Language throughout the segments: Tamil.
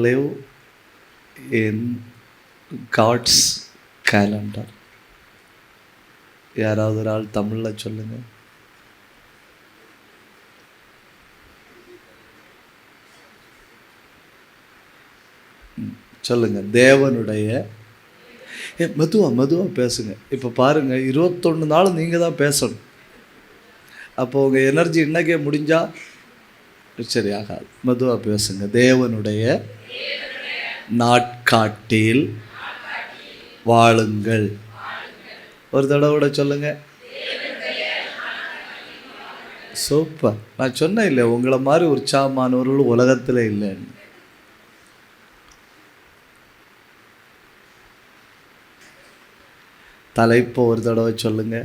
live in God's calendar. யாராவது ஒரு ஆள் தமிழில் சொல்லுங்க. சொல்லுங்க. தேவனுடைய மெதுவாக பேசுங்க. இப்போ பாருங்க, 21 நாள் நீங்கள் தான் பேசணும். அப்போ உங்கள் எனர்ஜி இன்னைக்கே முடிஞ்சா சரி ஆகாது. மெதுவாக பேசுங்க. தேவனுடைய நாட்காட்டில் வாழுங்கள். ஒரு தடவை கூட சொல்லுங்க. சூப்பர். நான் சொன்னேன் இல்லை, உங்களை மாதிரி உற்சாகமானவர்கள் உலகத்தில் இல்லைன்னு. தலைப்பு ஒரு தடவை சொல்லுங்க.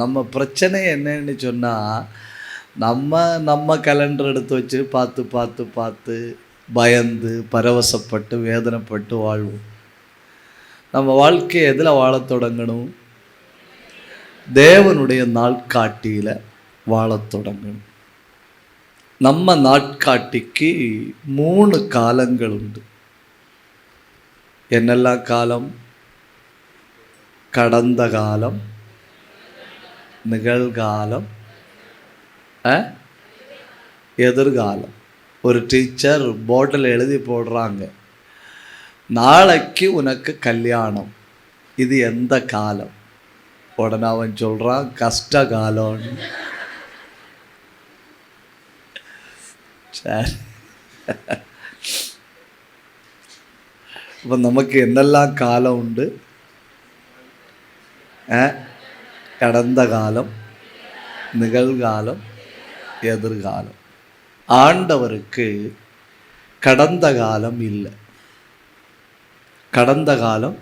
நம்ம பிரச்சனை என்னன்னு சொன்னால், நம்ம கேலண்டர் எடுத்து வச்சு பார்த்து பயந்து பரவசப்பட்டு வேதனைப்பட்டு வாழ்வோம். நம்ம வாழ்க்கையை எதில் வாழத் தொடங்கணும்? தேவனுடைய நாட்காட்டியில் வாழத் தொடங்கணும். நம்ம நாட்காட்டிக்கு 3 காலங்கள் உண்டு. என்னெல்லாம் காலம்? கடந்த காலம், நிகழ்காலம், எதிர்காலம். ஒரு டீச்சர் போர்டில் எழுதி போடுறாங்க, நாளைக்கு உனக்கு கல்யாணம், இது எந்த காலம்? உடனே அவன் சொல்கிறான் கஷ்ட காலம். சரி, இப்போ நமக்கு என்னெல்லாம் காலம் உண்டு? கடந்த காலம், நிகழ்காலம், எதிர்காலம். ஆண்டவருக்கு கடந்த காலம் இல்லை, கடந்த காலம்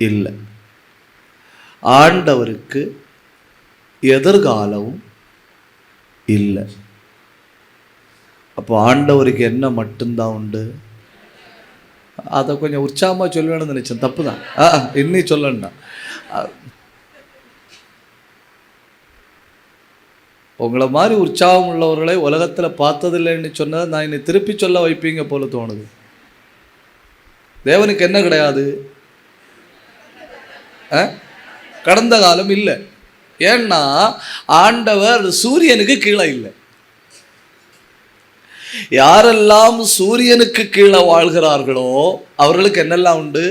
இல்லை. ஆண்டவருக்கு எதிர்காலமும் இல்லை. அப்போ ஆண்டவருக்கு என்ன மட்டும்தான் உண்டு? அதை கொஞ்சம் உற்சாகமாக சொல்லுவேன்னு நினைச்சேன். தப்பு தான், இன்னும் சொல்லண்டா. உங்களை மாதிரி உற்சாகம் உள்ளவர்களை உலகத்தில் பார்த்ததில்லைன்னு சொன்னதை நான் இன்னை திருப்பி சொல்ல வைப்பீங்க போல தோணுது. தேவனுக்கு என்ன கிடையாது? கடந்த காலம் இல்லை. ஏன்னா ஆண்டவர் சூரியனுக்கு கீழே இல்லை. யாரெல்லாம் சூரியனுக்கு கீழே வாழ்கிறார்களோ அவர்களுக்கு என்னெல்லாம் உண்டு?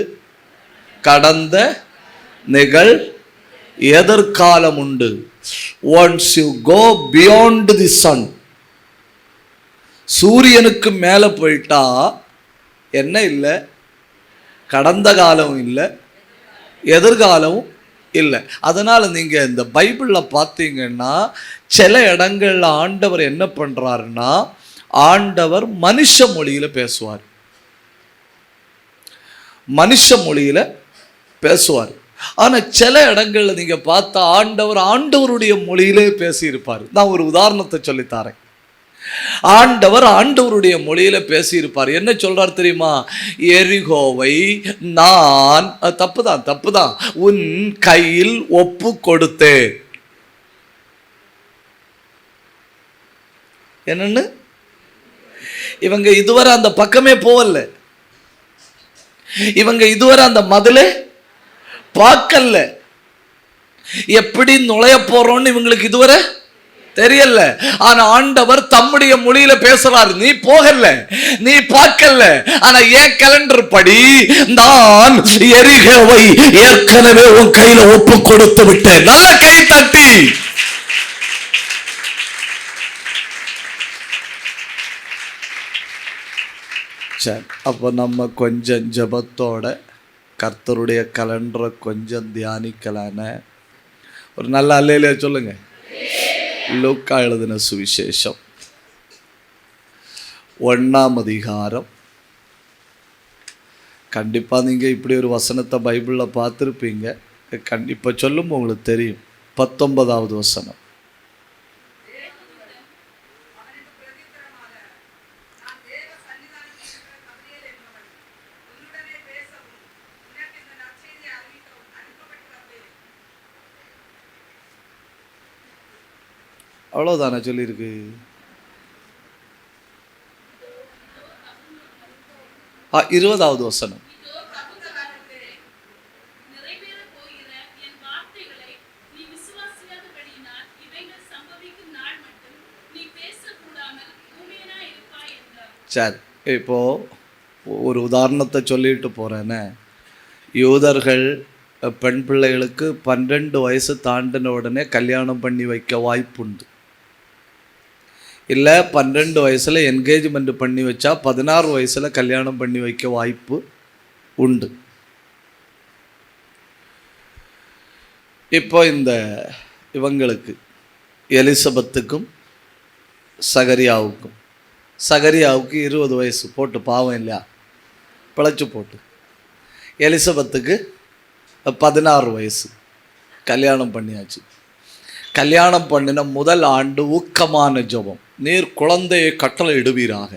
கடந்த, நிகழ், எதிர்காலம் உண்டு. Once you go beyond the sun, சூரியனுக்கு மேலே போயிட்டா என்ன இல்லை? கடந்த காலமும் இல்லை, எதிர்காலமும் இல்லை. அதனால் நீங்கள் இந்த பைபிளில் பார்த்தீங்கன்னா சில இடங்களில் ஆண்டவர் என்ன பண்ணுறாருன்னா, ஆண்டவர் மனுஷ மொழியில் பேசுவார். மனுஷ மொழியில் பேசுவார். ஆனால் சில இடங்களில் நீங்கள் பார்த்தா ஆண்டவருடைய மொழியிலே பேசியிருப்பார். நான் ஒரு உதாரணத்தை சொல்லித்தாரேன். ஆண்டவருடைய மொழியில பேசியிருப்பார். என்ன சொல்றார் தெரியுமா? எரிகோவை நான் தப்புதான் உன் கையில் ஒப்பு கொடுத்தேன். என்னன்னு? இவங்க இதுவரை அந்த பக்கமே போகல, இவங்க இதுவரை அந்த மதிலே பார்க்கல, எப்படி நுழைய போறோம்னு இவங்களுக்கு இதுவரை தெரியல. ஆனா ஆண்டவர் தம்முடைய மொழியில பேசுறாரு. நீ போகல, நீ பார்க்கல, ஆனா ஏன் கேலண்டர் படி நான் எரிகோவை ஏற்கனவே உன் கையில ஒப்பு கொடுத்து விட்டேன். நல்ல கை தட்டி. அப்போ நம்ம கொஞ்சம் ஜபத்தோட கர்த்தருடைய கலண்டரை கொஞ்சம் தியானிக்கலான ஒரு நல்ல அல்லேலூயா சொல்லுங்க. லூக்கா எழுதின சுவிசேஷம் 1ஆம் அதிகாரம். கண்டிப்பாக நீங்கள் இப்படி ஒரு வசனத்தை பைபிளில் பார்த்துருப்பீங்க. இப்போ சொல்லும் உங்களுக்கு தெரியும். 19வது வசனம். அவ்வளோதானே சொல்லியிருக்கு. 20வது வசனம். சரி, இப்போ ஒரு உதாரணத்தை சொல்லிட்டு போகிறேன்னு. யூதர்கள் பெண் பிள்ளைகளுக்கு 12 வயசு தாண்டின உடனே கல்யாணம் பண்ணி வைக்க வாய்ப்புண்டு. இல்லை 12 வயசில் என்கேஜ்மெண்ட் பண்ணி வச்சா 16 வயசில் கல்யாணம் பண்ணி வைக்க வாய்ப்பு உண்டு. இப்போ இவங்களுக்கு எலிசபெத்துக்கும் சகரியாவுக்கும் 20 வயசு போட்டு, பாவம் இல்லையா, பிழைச்சி போட்டு. எலிசபெத்துக்கு 16 வயசு, கல்யாணம் பண்ணியாச்சு. கல்யாணம் பண்ணின முதல் ஆண்டு ஊக்கமான ஜெபம், நீர் குழந்தையை கட்டளையிடுவீராக,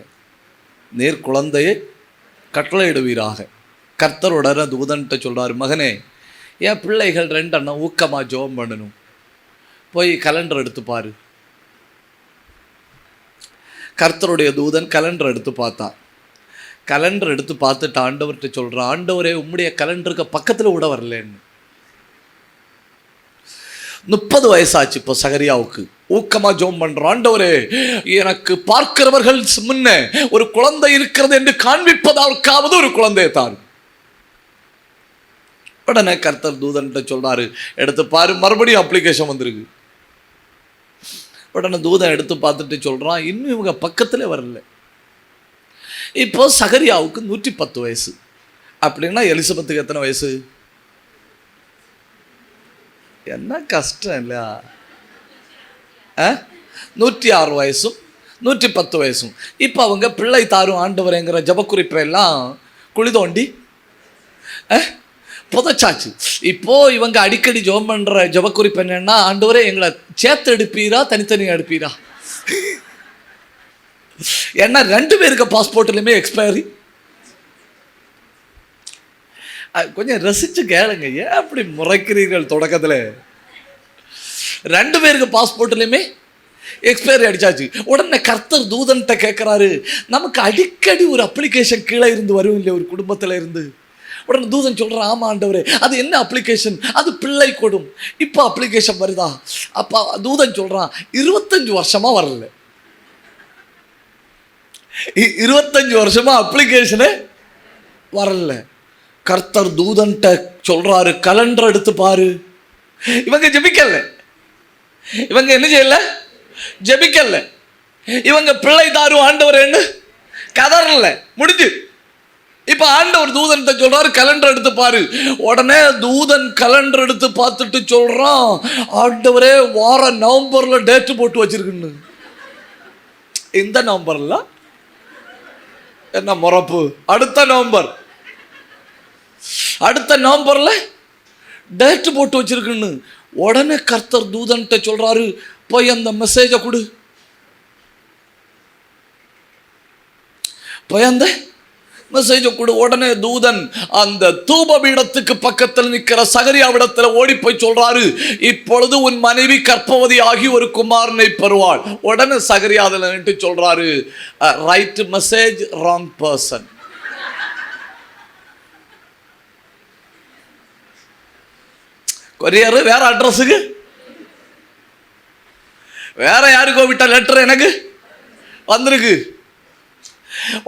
நீர் குழந்தையை கட்டளையிடுவீராக. கர்த்தருடன தூதன்ட்ட சொல்கிறார், மகனே என் பிள்ளைகள் 2 அண்ணன் ஊக்கமாக ஜெபம் பண்ணணும், போய் கலண்டர் எடுத்து பாரு. கர்த்தருடைய தூதன் கலண்டர் எடுத்து பார்த்தான். கலண்டர் எடுத்து பார்த்துட்டு ஆண்டவர்கிட்ட சொல்கிறான், ஆண்டவரே உம்முடைய கலண்டருக்கு பக்கத்தில் விட வரலன்னு. 30 வயசாச்சு இப்போ சகரியாவுக்கு. ஊக்கமா ஜெபம் பண்றான், ஆண்டவரே எனக்கு பார்க்கிறவர்கள் முன்ன ஒரு குழந்தை இருக்கிறது என்று காண்பிப்பதற்காவது ஒரு குழந்தையை தாரு. உடனே கர்த்தர் தூதன்கிட்ட சொல்றாரு, எடுத்து பாரு. மறுபடியும் அப்ளிகேஷன் வந்திருக்கு. உடனே தூதன் எடுத்து பார்த்துட்டு சொல்றான், இன்னும் இவங்க பக்கத்திலே வரல. இப்போ சகரியாவுக்கு 110 வயசு. அப்படின்னா எலிசபெத்துக்கு எத்தனை வயசு? என்ன கஷ்டம் இல்லையா? 106 வயசும் 110 வயசும். இப்போ அவங்க பிள்ளை தாரும் ஆண்டவரேங்கிற ஜபக்குறிப்பை எல்லாம் குழி தோண்டி புதைச்சாச்சு. இப்போ இவங்க அடிக்கடி ஜெபம் பண்ற ஜபக்குறிப்பு என்னன்னா, ஆண்டவரே எங்களை சேர்த்து எடுப்பீரா தனித்தனியாக எடுப்பீரா? ஏன்னா 2 பேருக்கு பாஸ்போர்ட்லையுமே எக்ஸ்பயரி. கொஞ்சம் ரசிச்சு கேளுங்க, ஏன் அப்படி முறைக்கிறீர்கள்? தொடக்கத்தில் 2 பேருக்கு பாஸ்போர்ட்லையுமே எக்ஸ்பயரி அடிச்சாச்சு. உடனே கர்த்தர் தூதன்கிட்ட கேட்குறாரு, நமக்கு அடிக்கடி ஒரு அப்ளிகேஷன் கீழே இருந்து வரும் இல்லை ஒரு குடும்பத்தில் இருந்து. உடனே தூதன் சொல்கிறான், ஆமாம் ஆண்டவரே, அது என்ன அப்ளிகேஷன்? அது பிள்ளை கொடும். இப்போ அப்ளிகேஷன் வருதா? அப்போ தூதன் சொல்கிறான், 25 வருஷமாக வரல. 25 வருஷமா அப்ளிகேஷனே வரல. கர்த்தர் தூதன்ட்ட சொல்றாரு, கலண்டர் எடுத்து பாரு. இவங்க ஜெபிக்கல, இவங்க என்ன செய்யல? ஜெபிக்கல. இவங்க பிள்ளை தாரும் ஆண்டவரேன்னு கதறல. முடிஞ்சு. இப்ப ஆண்டவர் தூதன்ட்ட சொல்றாரு, கலண்டர் எடுத்து பாரு. உடனே தூதன் கலண்டர் எடுத்து பார்த்துட்டு சொல்றான், ஆண்டவரே வார நவம்பர்ல டேட் போட்டு வச்சிருக்குன்னு. இந்த நவம்பர்ல என்ன முறப்பு? அடுத்த நவம்பர்ல டேட் போட்டு வச்சிருக்குன்னு. உடனே கர்த்தர் தூதன்ட்ட சொல்றாரு, போய் அந்த மெசேஜை கொடு, போய் அந்த மெசேஜை கொடு. உடனே தூதன் அந்த தூபபீடத்துக்கு பக்கத்தில் நிற்கிற சகரியாவிடத்தில் ஓடி போய் சொல்றாரு, இப்பொழுது உன் மனைவி கர்ப்பவதி ஆகி ஒரு குமாரனை பெறுவாள். உடனே சகரியாவில் நின்று சொல்றாரு, right message wrong person. Courier வேற அட்ரஸுக்கு, வேற யாருக்கோ விட்ட லெட்டர் எனக்கு வந்திருக்கு.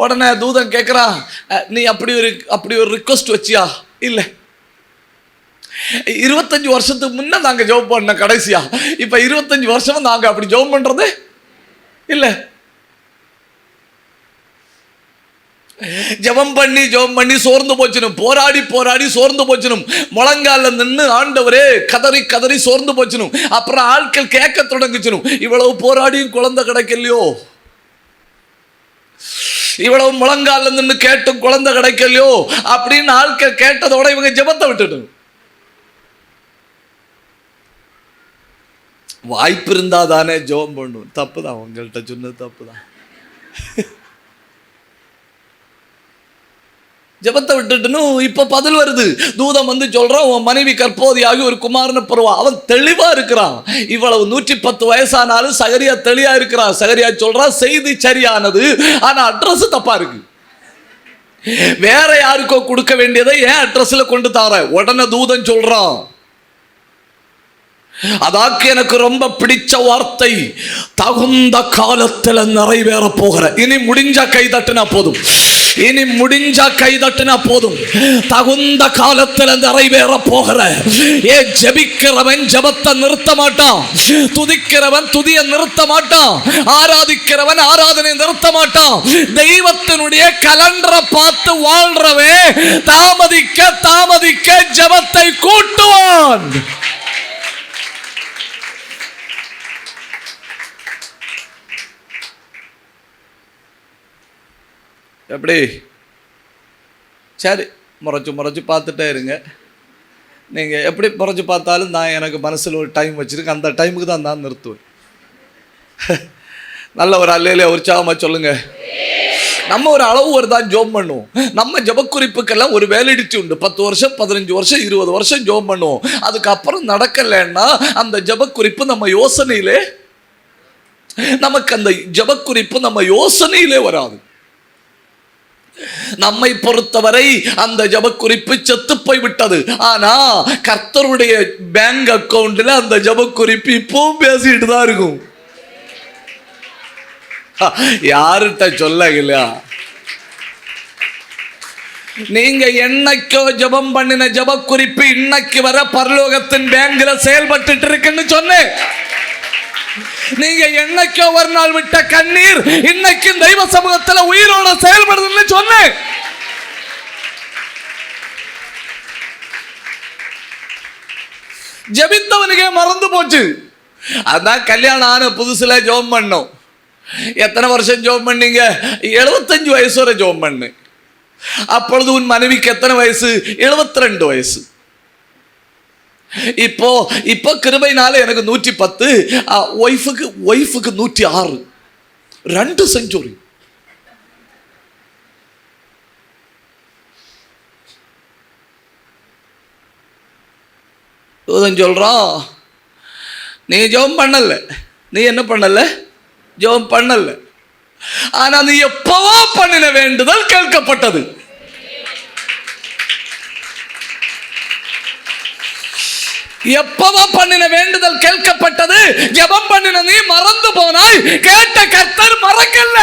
உடனே தூதன் கேட்குறான், நீ அப்படி ஒரு ரிக்வஸ்ட் வச்சியா? இல்லை, 25 வருஷத்துக்கு முன்ன நாங்கள் ஜெபம் பண்ண கடைசியா, இப்போ 25 வருஷமா நாங்கள் அப்படி ஜெபம் பண்றது இல்லை. ஜெபம் பண்ணி சோர்ந்து போச்சனும், போராடி சோர்ந்து போச்சனும், முழங்கால நின்று ஆண்டவரே கதறி சோர்ந்து போச்சனும். அப்புறம் ஆட்கள் கேட்க தொடங்குச்சனும், இவ்வளவு போராடியும் குழந்தை கிடைக்கலையோ, இவ்வளவு முழங்கால நின்று கேட்டும் குழந்தை கிடைக்கலையோ அப்படின்னு ஆட்கள் கேட்டதோட இவங்க ஜெபத்தை விட்டுடும். வாய்ப்பு இருந்தா தானே ஜெபம் பண்ணும். தப்புதான், உங்கள்கிட்ட சொன்னது தப்புதான். ஜெபத்தை விட்டுட்டுன்னு இப்ப பதில் வருது. தூதம் வந்து சொல்றான், உன் மனைவி கர்ப்பவதியாகி ஒரு குமாரனை பெறுவா. அவன் தெளிவா இருக்கிறான். இவ்வளவு 110 வயசானாலும் சகரியா தெளிவா இருக்கிறான். சகரியா சொல்றான், செய்தி சரியானது, ஆனா அட்ரஸ் தப்பா இருக்கு. வேற யாருக்கோ கொடுக்க வேண்டியதை ஏன் அட்ரஸ்ல கொண்டு தார? உடனே தூதன் சொல்றான். அதாக்கு எனக்கு ரொம்ப பிடிச்ச வார்த்தை, தகுந்த காலத்துல நிறைவேற போகிற. இனி முடிஞ்சா கை தட்டுனா போதும், இனி முடிஞ்சா கை தட்டுனா போதும். தகுந்த காலத்துல நிறைவேற போகிற. ஏ ஜெபிக்கிறவன் ஜெபத்தை நிறுத்த மாட்டான், துதிக்கிறவன் துதியை நிறுத்த மாட்டான், ஆராதிக்கிறவன் ஆராதனை நிறுத்த மாட்டான். தெய்வத்தினுடைய கலண்டரை பார்த்து வாழ்றவன் தாமதிக்க தாமதிக்க ஜெபத்தை கூட்டுவான். எப்படி? சரி, முறைச்சு முறைச்சு பார்த்துட்டே இருங்க. நீங்கள் எப்படி முறைச்சு பார்த்தாலும் நான் எனக்கு மனசில் ஒரு டைம் வச்சுருக்கேன், அந்த டைமுக்கு தான் நான் நிறுத்துவேன். நல்ல ஒரு அல்லையிலே உற்சாகமாக சொல்லுங்க. நம்ம ஒரு அளவு ஒரு தான் ஜோம் பண்ணுவோம். நம்ம ஜபக்குறிப்புக்கெல்லாம் ஒரு வேலிடிட்டி உண்டு. 10 வருஷம் 15 வருஷம் 20 வருஷம் ஜோம் பண்ணுவோம். அதுக்கப்புறம் நடக்கலைன்னா அந்த ஜபக்குறிப்பு நம்ம யோசனையிலே, நமக்கு அந்த ஜபக்குறிப்பு நம்ம யோசனையிலே வராது. நம்மை பொறுத்தவரை அந்த ஜபக்குறிப்பு செத்து போய் விட்டது. ஆனா கர்த்தருடைய பேங்க் அக்கவுண்ட்ல அந்த ஜபக்குறிப்பு இப்பவும் பேசிட்டு தான் இருக்கும். யாருகிட்ட சொல்ல இல்லையா? நீங்க என்னைக்கோ ஜபம் பண்ணின ஜபக்குறிப்பு இன்னைக்கு வர பரலோகத்தின் பேங்க்ல செயல்பட்டு இருக்குன்னு சொன்னேன். நீங்க என்னைக்கோ ஒரு நாள் விட்ட கண்ணீர் இன்னைக்கு தெய்வ சமூகத்தில் உயிரோட செயல்படுதுன்னு சொன்னேன். ஜெபித்தவனுக்கே மறந்து போச்சு. அதான் கல்யாணம் ஆன புதுசுல ஜெபம் பண்ணோம். எத்தனை வருஷம் ஜெபம் பண்ணீங்க? 75 வயசு வரை ஜெபம் பண்ணு. அப்பொழுது உன் மனைவிக்கு எத்தனை வயசு? 72 வயசு. இப்போ கிருபைனால எனக்கு 110, ஒய்ஃபுக்கு 106. 2 செஞ்சுரி. சொல்றான், நீ ஜெபம் பண்ணல, நீ என்ன பண்ணல? ஜெபம் பண்ணல. ஆனா நீ எப்பவோ பண்ணின வேண்டுதல் கேட்கப்பட்டது. எப்பவோ பண்ணின வேண்டுதல் கேட்கப்பட்டது. ஜெபம் பண்ணின நீ மறந்து போனாய், கேட்ட கர்த்தர் மறக்கல.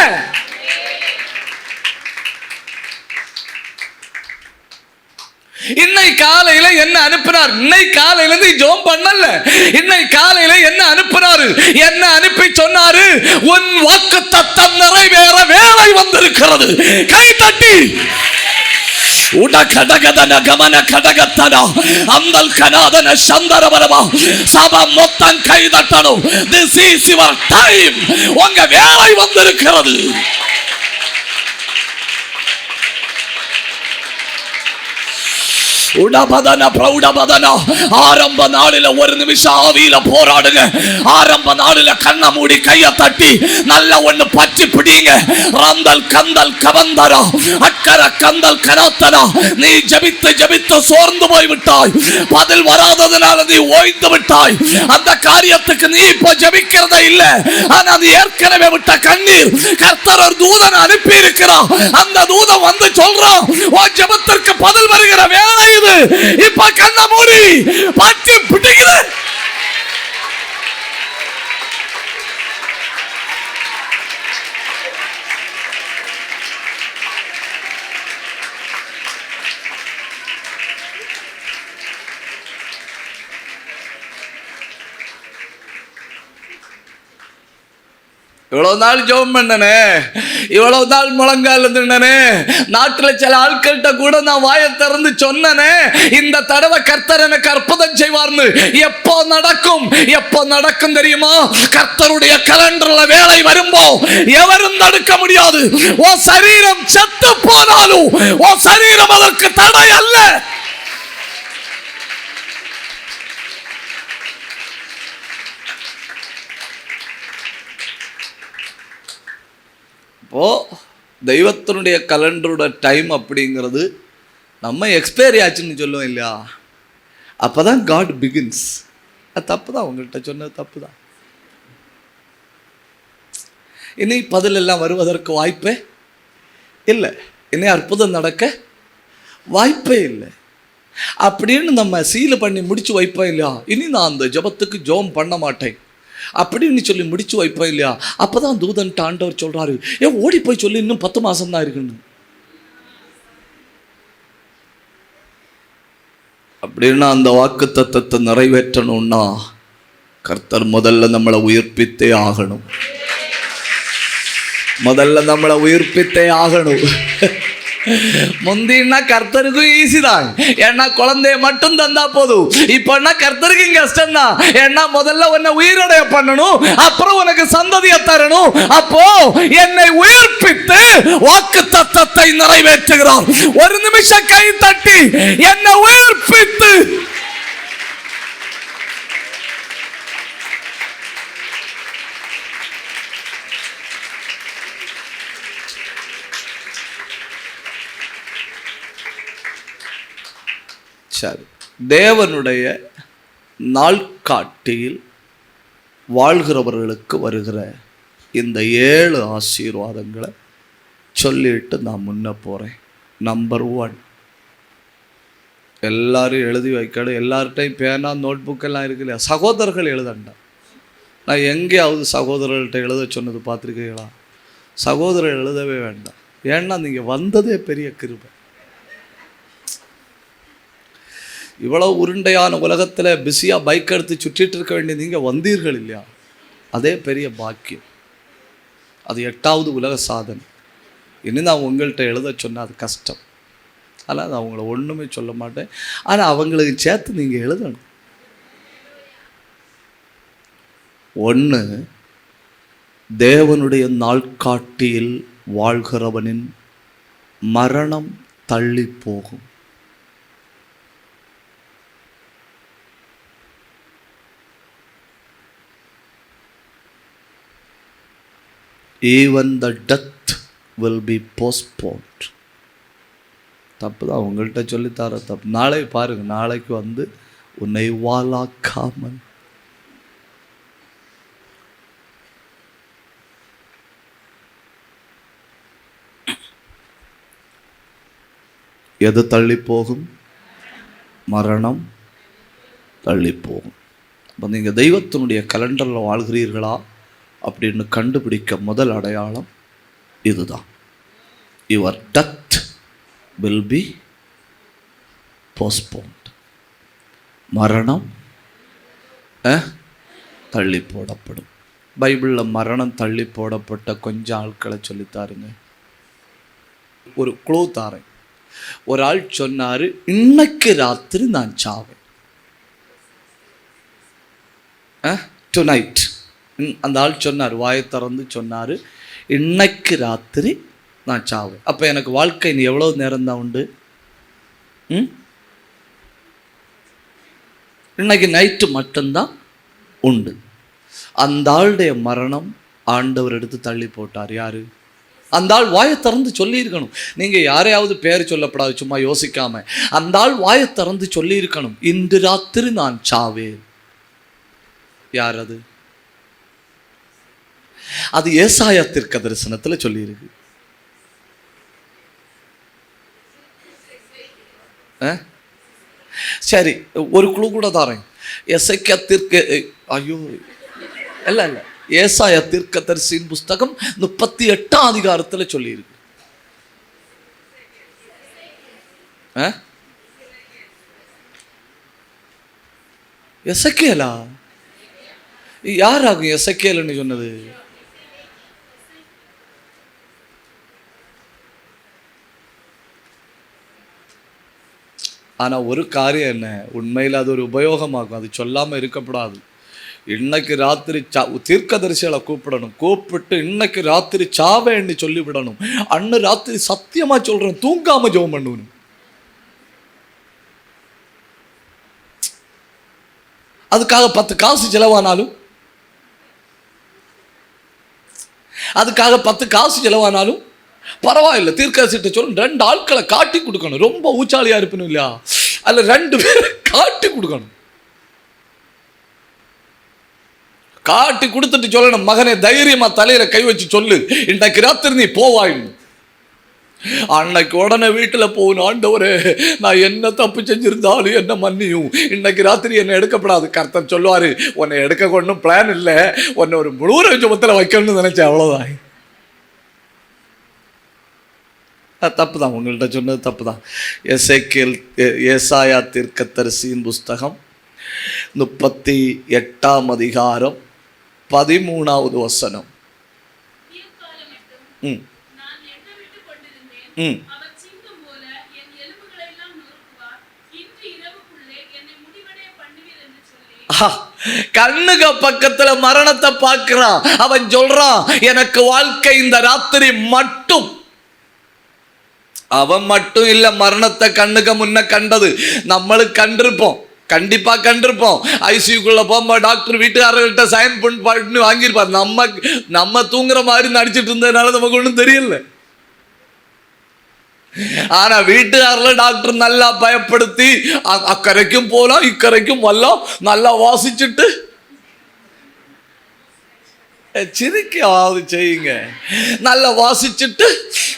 இன்னை காலையில என்ன அனுப்பினார்? இன்னை காலையில நீ ஜெபம் பண்ணல, இன்னை காலையில என்ன அனுப்பினாரு? என்ன அனுப்பி சொன்னாரு? உன் வாக்குத்தத்தம் நிறைவேற வேலை வந்திருக்கிறது. கை தட்டி உட கடகதன கமன கடகத்தன அந்தல் கனாதன சந்தரவரவா சபா மொத்தம் கை தட்டணும். This is your time. உங்க வேலை வந்திருக்கிறது. ஆரம்ப நாளில ஒரு நிமிஷம் ஆவியில போராடுங்க. ஆரம்ப நாளில கண்ண மூடி கைய தட்டி நல்ல ஒண்ணு பற்றி பிடிங்க. ரந்தல் கந்தல் கவந்தரா அக்கர கந்தல் கராத்தரா. நீ ஜபித்து ஜபித்து சோர்ந்து போய் விட்டாய், பதில் வராததுனால நீ ஓய்ந்து விட்டாய். அந்த காரியத்துக்கு நீ இப்ப ஜபிக்கிறதே இல்ல, ஆனா நீ ஏற்கனவே விட்ட கண்ணீர் கர்த்தர் ஒரு தூதனை அனுப்பி இருக்கிறான். அந்த தூதன் வந்து சொல்றான், உன் ஜபத்திற்கு பதில் வருகிற வேலை இது. இப்ப கண்ண மூடி பற்றி பிடிக்குது. இவ்வளவு நாள் ஜெபம் பண்ணனே, இவ்வளவு நாள் முழங்கால் இருந்தனே, நாட்டில் சில ஆட்கள்கிட்ட கூட நான் வாயை திறந்து சொன்னனே, இந்த தடவை கர்த்தர் எனக்கு அற்புதம் செய்வார்னு. எப்போ நடக்கும்? எப்போ நடக்கும் தெரியுமா? கர்த்தருடைய கலண்டர்ல வேலை வரும்போ எவரும் தடுக்க முடியாது. ஓ சரீரம் செத்து போனாலும் ஓ சரீரம் அதற்கு தடை அல்ல. இப்போது தெய்வத்தினுடைய கலண்டரோட டைம் அப்படிங்கிறது நம்ம எக்ஸ்பைரி ஆச்சுன்னு சொல்லுவோம் இல்லையா? அப்போ தான் காட் பிகின்ஸ். அது தப்பு தான், உங்கள்கிட்ட சொன்னது தப்பு தான். இனி பதில் எல்லாம் வருவதற்கு வாய்ப்பே இல்லை. இனி அற்புதம் நடக்க வாய்ப்பே இல்லை அப்படின்னு நம்ம சீல் பண்ணி முடிச்சு வைப்போம் இல்லையா? இனி நான் அந்த ஜபத்துக்கு ஜோம் பண்ண மாட்டேன் அப்படின்னு சொல்லி முடிச்சு வைப்போம் இல்லையா? அப்பதான் தூதன்ட்ட ஆண்டவர் சொல்றாரு, ஏன் ஓடி போய் சொல்லி இன்னும் 10 மாசம் தான் இருக்குன்னு. அப்படின்னா அந்த வாக்கு தத்தத்தை நிறைவேற்றணும்னா கர்த்தர் முதல்ல நம்மளை உயிர்ப்பித்தே ஆகணும். முதல்ல நம்மளை உயிர்ப்பித்தே ஆகணும். முந்தின்னா கர்த்தருக்கும் ஈஸி தான், ஏன்னா குழந்தைய மட்டும் தந்தா போதும். இப்பன்னா கர்த்தருக்கு கஷ்டம் தான், ஏன்னா முதல்ல உன்னை உயிரடைய பண்ணணும், அப்புறம் உனக்கு சந்ததியை தரணும். அப்போ என்னை உயிர்ப்பித்து வாக்கு தத்தத்தை நிறைவேற்றுகிறார். ஒரு நிமிஷம் கை தட்டி என்னை உயிர்ப்பித்து. சரி, தேவனுடைய நாள்காட்டியில் வாழ்கிறவர்களுக்கு வருகிற இந்த 7 ஆசீர்வாதங்களை சொல்லிட்டு நான் முன்ன போகிறேன். நம்பர் 1, எல்லாரும் எழுதி வைக்கணும். எல்லார்ட்டையும் பேனா நோட் புக்கெல்லாம் இருக்கு இல்லையா? சகோதரர்கள் எழுதண்டா. நான் எங்கேயாவது சகோதரர்கள்ட்ட எழுத சொன்னது பார்த்துருக்கீங்களா? சகோதரர் எழுதவே வேண்டாம், ஏன்னா நீங்கள் வந்ததே பெரிய கிருபை. இவ்வளோ உருண்டையான உலகத்தில் பிஸியாக பைக் எடுத்து சுற்றிட்டு இருக்க வேண்டிய நீங்கள் வந்தீர்கள் இல்லையா? அதே பெரிய பாக்கியம். அது 8வது உலக சாதனை. இனி நான் உங்கள்கிட்ட எழுத சொன்னால் அது கஷ்டம், அதனால் நான் அவங்கள ஒன்றுமே சொல்ல மாட்டேன். ஆனால் அவங்களுக்கு சேர்த்து நீங்கள் எழுதணும். 1, தேவனுடைய நாள்காட்டியில் வாழ்கிறவனின் மரணம் தள்ளி போகும். Even the death will be postponed. தப்பு தான், உங்கள்கிட்ட சொல்லித்தர தப்பு. நாளை பாருங்க, நாளைக்கு வந்து உன்னை வாலாக்காமல் எது தள்ளி போகும்? மரணம் தள்ளி போகும். அப்போ நீங்கள் தெய்வத்தினுடைய கலண்டரில் வாழ்கிறீர்களா அப்படின்னு கண்டுபிடிக்க முதல் அடையாளம் இதுதான். Your death will be postponed. மரணம் தள்ளி போடப்படும். பைபிளில் மரணம் தள்ளி போடப்பட்ட கொஞ்சம் ஆட்களை சொல்லித்தாருங்க. ஒரு க்ளூ தாரேன். ஒரு ஆள் சொன்னார், இன்னைக்கு ராத்திரி நான் சாவேன். டுநைட். அந்த ஆள் சொன்னார், வாயை திறந்து சொன்னார், இன்னைக்கு ராத்திரி நான் சாவேன். அப்போ எனக்கு வாழ்க்கை நீ எவ்வளோ நேரம் தான் உண்டு? இன்னைக்கு நைட்டு மட்டும்தான் உண்டு. அந்த ஆளுடைய மரணம் ஆண்டவர் எடுத்து தள்ளி போட்டார். யாரு? அந்த ஆள் வாயை திறந்து சொல்லியிருக்கணும். நீங்கள் யாரையாவது பேர் சொல்லப்படாது, சும்மா யோசிக்காம. அந்த ஆள் வாயை திறந்து சொல்லியிருக்கணும், இன்று ராத்திரி நான் சாவேன். யார் அது? அது ஏசாயா தீர்க்க தரிசனத்தில் சொல்லியிருக்கு. சரி, ஒரு குழு கூட தாரேன். எசேக்கியா தீர்க்க ஐயோ இல்லை இல்லை ஏசாயா தீர்க்க தரிசியின் புஸ்தகம் 38ஆம் அதிகாரத்தில் சொல்லியிருக்கு. எசேக்கியேலா? யாராகும் எசேக்கியேல்னு சொன்னது? ஆனால் ஒரு காரியம் என்ன, உண்மையில் அது ஒரு உபயோகமாகும். அது சொல்லாமல் இருக்கக்கூடாது. இன்னைக்கு ராத்திரி தீர்க்கதரிசிகளை கூப்பிடணும். கூப்பிட்டு இன்னைக்கு ராத்திரி சாவேன்னு சொல்லிவிடணும். அன்னு ராத்திரி சத்தியமாக சொல்கிறேன், தூங்காமல் ஜெபம் பண்ணணும். அதுக்காக 10 காசு செலவானாலும், அதுக்காக 10 காசு செலவானாலும் பரவாயில்லை. தீர்க்கதரிசிட்ட சொல்லணும், 2 ஆட்களை காட்டி கொடுக்கணும். ரொம்ப ஊச்சாலியாக இருப்பணும் இல்லையா? அதில் 2 பேரை காட்டி கொடுக்கணும். காட்டி கொடுத்துட்டு சொல்லணும், மகனே தைரியமா தலையில கை வச்சு சொல்லு, இன்றைக்கு ராத்திரி நீ போவாயின்னு. அன்னைக்கு உடனே வீட்டில் போகணும், ஆண்டவரே நான் என்ன தப்பு செஞ்சிருந்தாலும் என்ன மன்னியும், இன்னைக்கு ராத்திரி என்ன எடுக்கப்படாது. கர்த்தர் சொல்லுவார், உன்னை எடுக்க கொண்டும் பிளான் இல்லை, உன்னை ஒரு முழு ஜெபத்தில் வைக்கணும்னு நினைச்சேன், அவ்வளோதான். தப்பு தான், உங்கள்கிட்ட சொன்னது தப்பு தான். ஏசாயா தீர்க்கதரிசியின் புஸ்தகம் 38ஆம் அதிகாரம் 13வது வசனம். கண்ணுக பக்கத்துல மரணத்தை பார்க்கிறான். அவன் சொல்றான், எனக்கு வாழ்க்கை இந்த ராத்திரி மட்டும். அவன் மட்டும் இல்ல, மரணத்தை கண்ணுக்கு முன்ன கண்டது நம்மளுக்கு கண்டிருப்போம், கண்டிப்பா கண்டிருப்போம். ஐசியூக்குள்ள போகும்போது டாக்டர் வீட்டுக்காரர்கள்ட்ட சைன் பண்ணி வாங்கியிருப்பார். நம்ம தூங்குற மாதிரி நடிச்சிட்டு இருந்ததுனால நமக்கு ஒன்றும் தெரியல. ஆனா வீட்டுக்காரர்கள் டாக்டர் நல்லா பயப்படுத்தி, அக்கறைக்கும் போலாம் இக்கரைக்கும் வரலாம், நல்லா வாசிச்சுட்டு சிரிக்காவது செய்யுங்க, நல்லா வாசிச்சுட்டு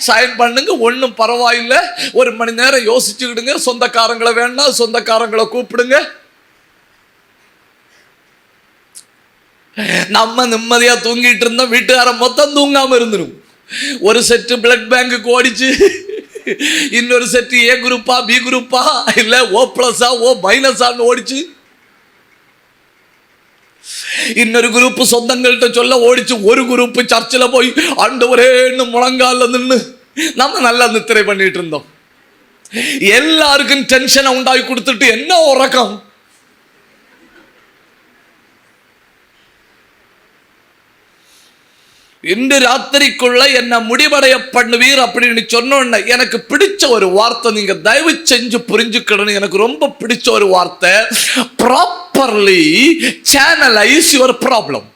சைன் பண்ணுங்க, ஒன்றும் பரவாயில்லை. 1 மணி நேரம் யோசிச்சுக்கிடுங்க. சொந்தக்காரங்களை வேணா சொந்தக்காரங்களை கூப்பிடுங்க. நம்ம நிம்மதியா தூங்கிட்டு இருந்தோம், வீட்டுக்காரன் மொத்தம் தூங்காம இருந்துடும். ஒரு செட்டு பிளட் பேங்குக்கு ஓடிச்சு, இன்னொரு செட்டு ஏ குரூப்பா பி குரூப்பா இல்ல ஓ பிளஸா ஓ மைனஸான்னு ஓடிச்சு. இன்னொரு குரூப் சொந்தங்கள்கிட்ட சொல்ல ஓடிச்சு. ஒரு குரூப் சர்ச்சில் போய் ஆண்டவரேன்னு முழங்கால நின்று நம்ம நல்லா நித்திரை பண்ணிட்டு இருந்தோம். எல்லாருக்கும் டென்ஷனை உண்டாக்கி கொடுத்துட்டு என்ன உறக்கம். இன்று ராத்திரிக்குள்ள என்ன முடிவடைய பண்ணுவீர் அப்படின்னு சொன்ன எனக்கு பிடிச்ச ஒரு வார்த்தை, நீங்க தயவு செஞ்சு புரிஞ்சுக்கணும். எனக்கு ரொம்ப பிடிச்ச ஒரு வார்த்தை, ப்ராப்பர்லி சேனலைஸ் யுவர் ப்ராப்ளம்.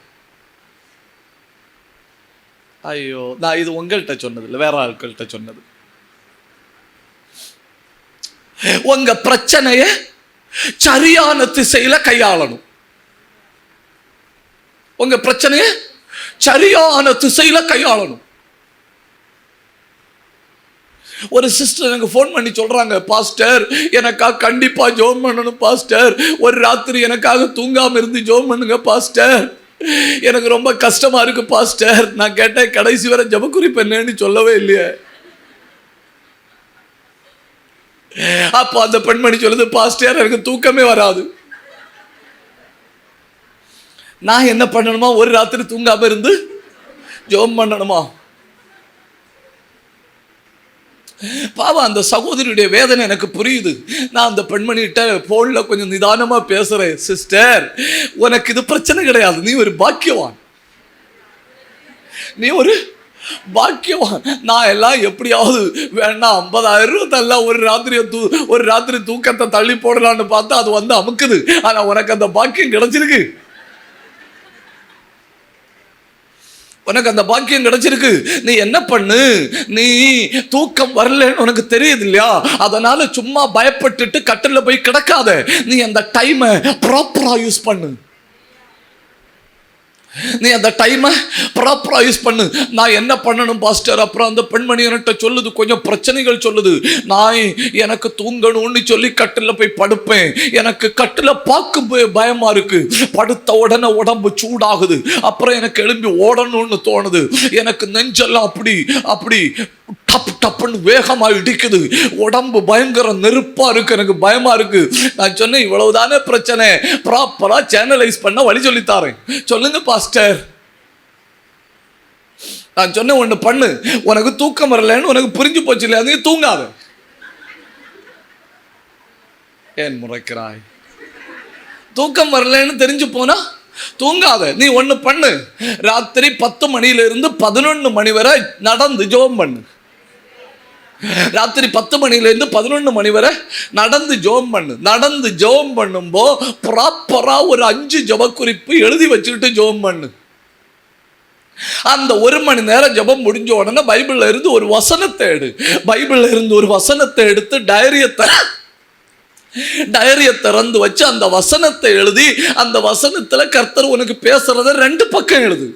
ஐயோ, நான் இது உங்கள்கிட்ட சொன்னது இல்லை, வேற ஆட்கள்கிட்ட சொன்னது. உங்க பிரச்சனைய சரியான திசையில கையாளணும். உங்க பிரச்சனைய சரியான திசையில கையாளணும். ஒரு சிஸ்டர் எனக்கு ஃபோன் பண்ணி சொல்றாங்க, பாஸ்டர் எனக்காக கண்டிப்பா ஜெபம் பண்ணணும் பாஸ்டர், ஒரு ராத்திரி எனக்காக தூங்காம இருந்து ஜெபம் பண்ணுங்க பாஸ்டர், எனக்கு ரொம்ப கஷ்டமா இருக்கு பாஸ்டர். நான் கேட்டேன், கடைசி வரை ஜெபக்குறிப்பு என்னன்னு சொல்லவே இல்லையே. அப்போ அந்த பெண்மணி சொல்லுது, பாஸ்டர் எனக்கு தூக்கமே வராது. நான் என்ன பண்ணணுமா, ஒரு ராத்திரி தூங்காம இருந்து ஜெபம் பண்ணணுமா? பாவம், அந்த சகோதரியுடைய வேதனை எனக்கு புரியுது. நான் அந்த பெண்மணிகிட்ட போன்ல கொஞ்சம் நிதானமா பேசுறேன், சிஸ்டர் உனக்கு இது பிரச்சனை கிடையாது, நீ ஒரு பாக்கியவான், நீ ஒரு பாக்கியவான். நான் எல்லாம் எப்படியாவது வேணா 50,000 தரலாம், ஒரு ராத்திரி தூக்கத்தை தள்ளி போடலான்னு பார்த்தா அது வந்து அமுக்குது. ஆனா உனக்கு அந்த பாக்கியம் கிடைச்சிருக்கு, உனக்கு அந்த பாக்கியம் கிடைச்சிருக்கு. நீ என்ன பண்ணு, நீ தூக்கம் வரலன்னு உனக்கு தெரியுது இல்லையா, அதனால சும்மா பயப்பட்டுட்டு கட்டில போய் கிடக்காத, நீ அந்த டைமை ப்ராப்பரா யூஸ் பண்ணு. நீ அந்த டைமை ப்ராப்பரா யூஸ் பண்ணு. நான் என்ன பண்ணணும் பாஸ்டர்? அப்புறம் அந்த பெண்மணி என்கிட்ட சொல்லுது, கொஞ்சம் பிரச்சனைகள் சொல்லுது. நான் எனக்கு தூங்கணும்னு சொல்லி கட்டில போய் படுப்பேன், எனக்கு கட்டில பார்க்கும் பயமா இருக்கு, படுத்த உடனே உடம்பு சூடாகுது, அப்புறம் எனக்கு எழும்பி ஓடணும்னு தோணுது, எனக்கு நெஞ்செல்லாம் அப்படி அப்படி டப் டப்புன்னு வேகமா இடிக்குது, உடம்பு பயங்கர நெருப்பா இருக்கு, எனக்கு பயமா இருக்கு. நான் சொன்னேன், இவ்வளவுதானே பிரச்சனை, ப்ராப்பரா சேனலைஸ் பண்ண வழி சொல்லித்தாரேன், சொல்லுங்க பாஸ்டர். நான் சொன்னேன், ஒண்ணு பண்ணு, உனக்கு தூக்கம் வரலன்னு உனக்கு புரிஞ்சு போச்சு இல்லையா, நீ தூங்காத. ஏன் முறைக்கிறாய்? தூக்கம் வரலன்னு தெரிஞ்சு போனா தூங்காத. நீ ஒண்ணு பண்ணு, ராத்திரி 10 மணியிலிருந்து 11 மணி வரை நடந்து ஜெபம் பண்ணு. ராத்திரி 10 மணியிலிருந்து 11 மணி வரை நடந்து ஜெபம் பண்ணு. நடந்து ஜெபம் பண்ணும்போ ப்ராப்பரா ஒரு 5 ஜெபக்குறிப்பு எழுதி வச்சுக்கிட்டு ஜெபம் பண்ணு. அந்த 1 மணி நேரம் ஜெபம் முடிஞ்ச உடனே பைபிள்ல இருந்து ஒரு வசனத்தை எடு. பைபிள்ல இருந்து ஒரு வசனத்தை எடுத்து டைரியை திறந்து வச்சு அந்த வசனத்தை எழுதி, அந்த வசனத்துல கர்த்தர் உனக்கு பேசுறத 2 பக்கம் எழுது.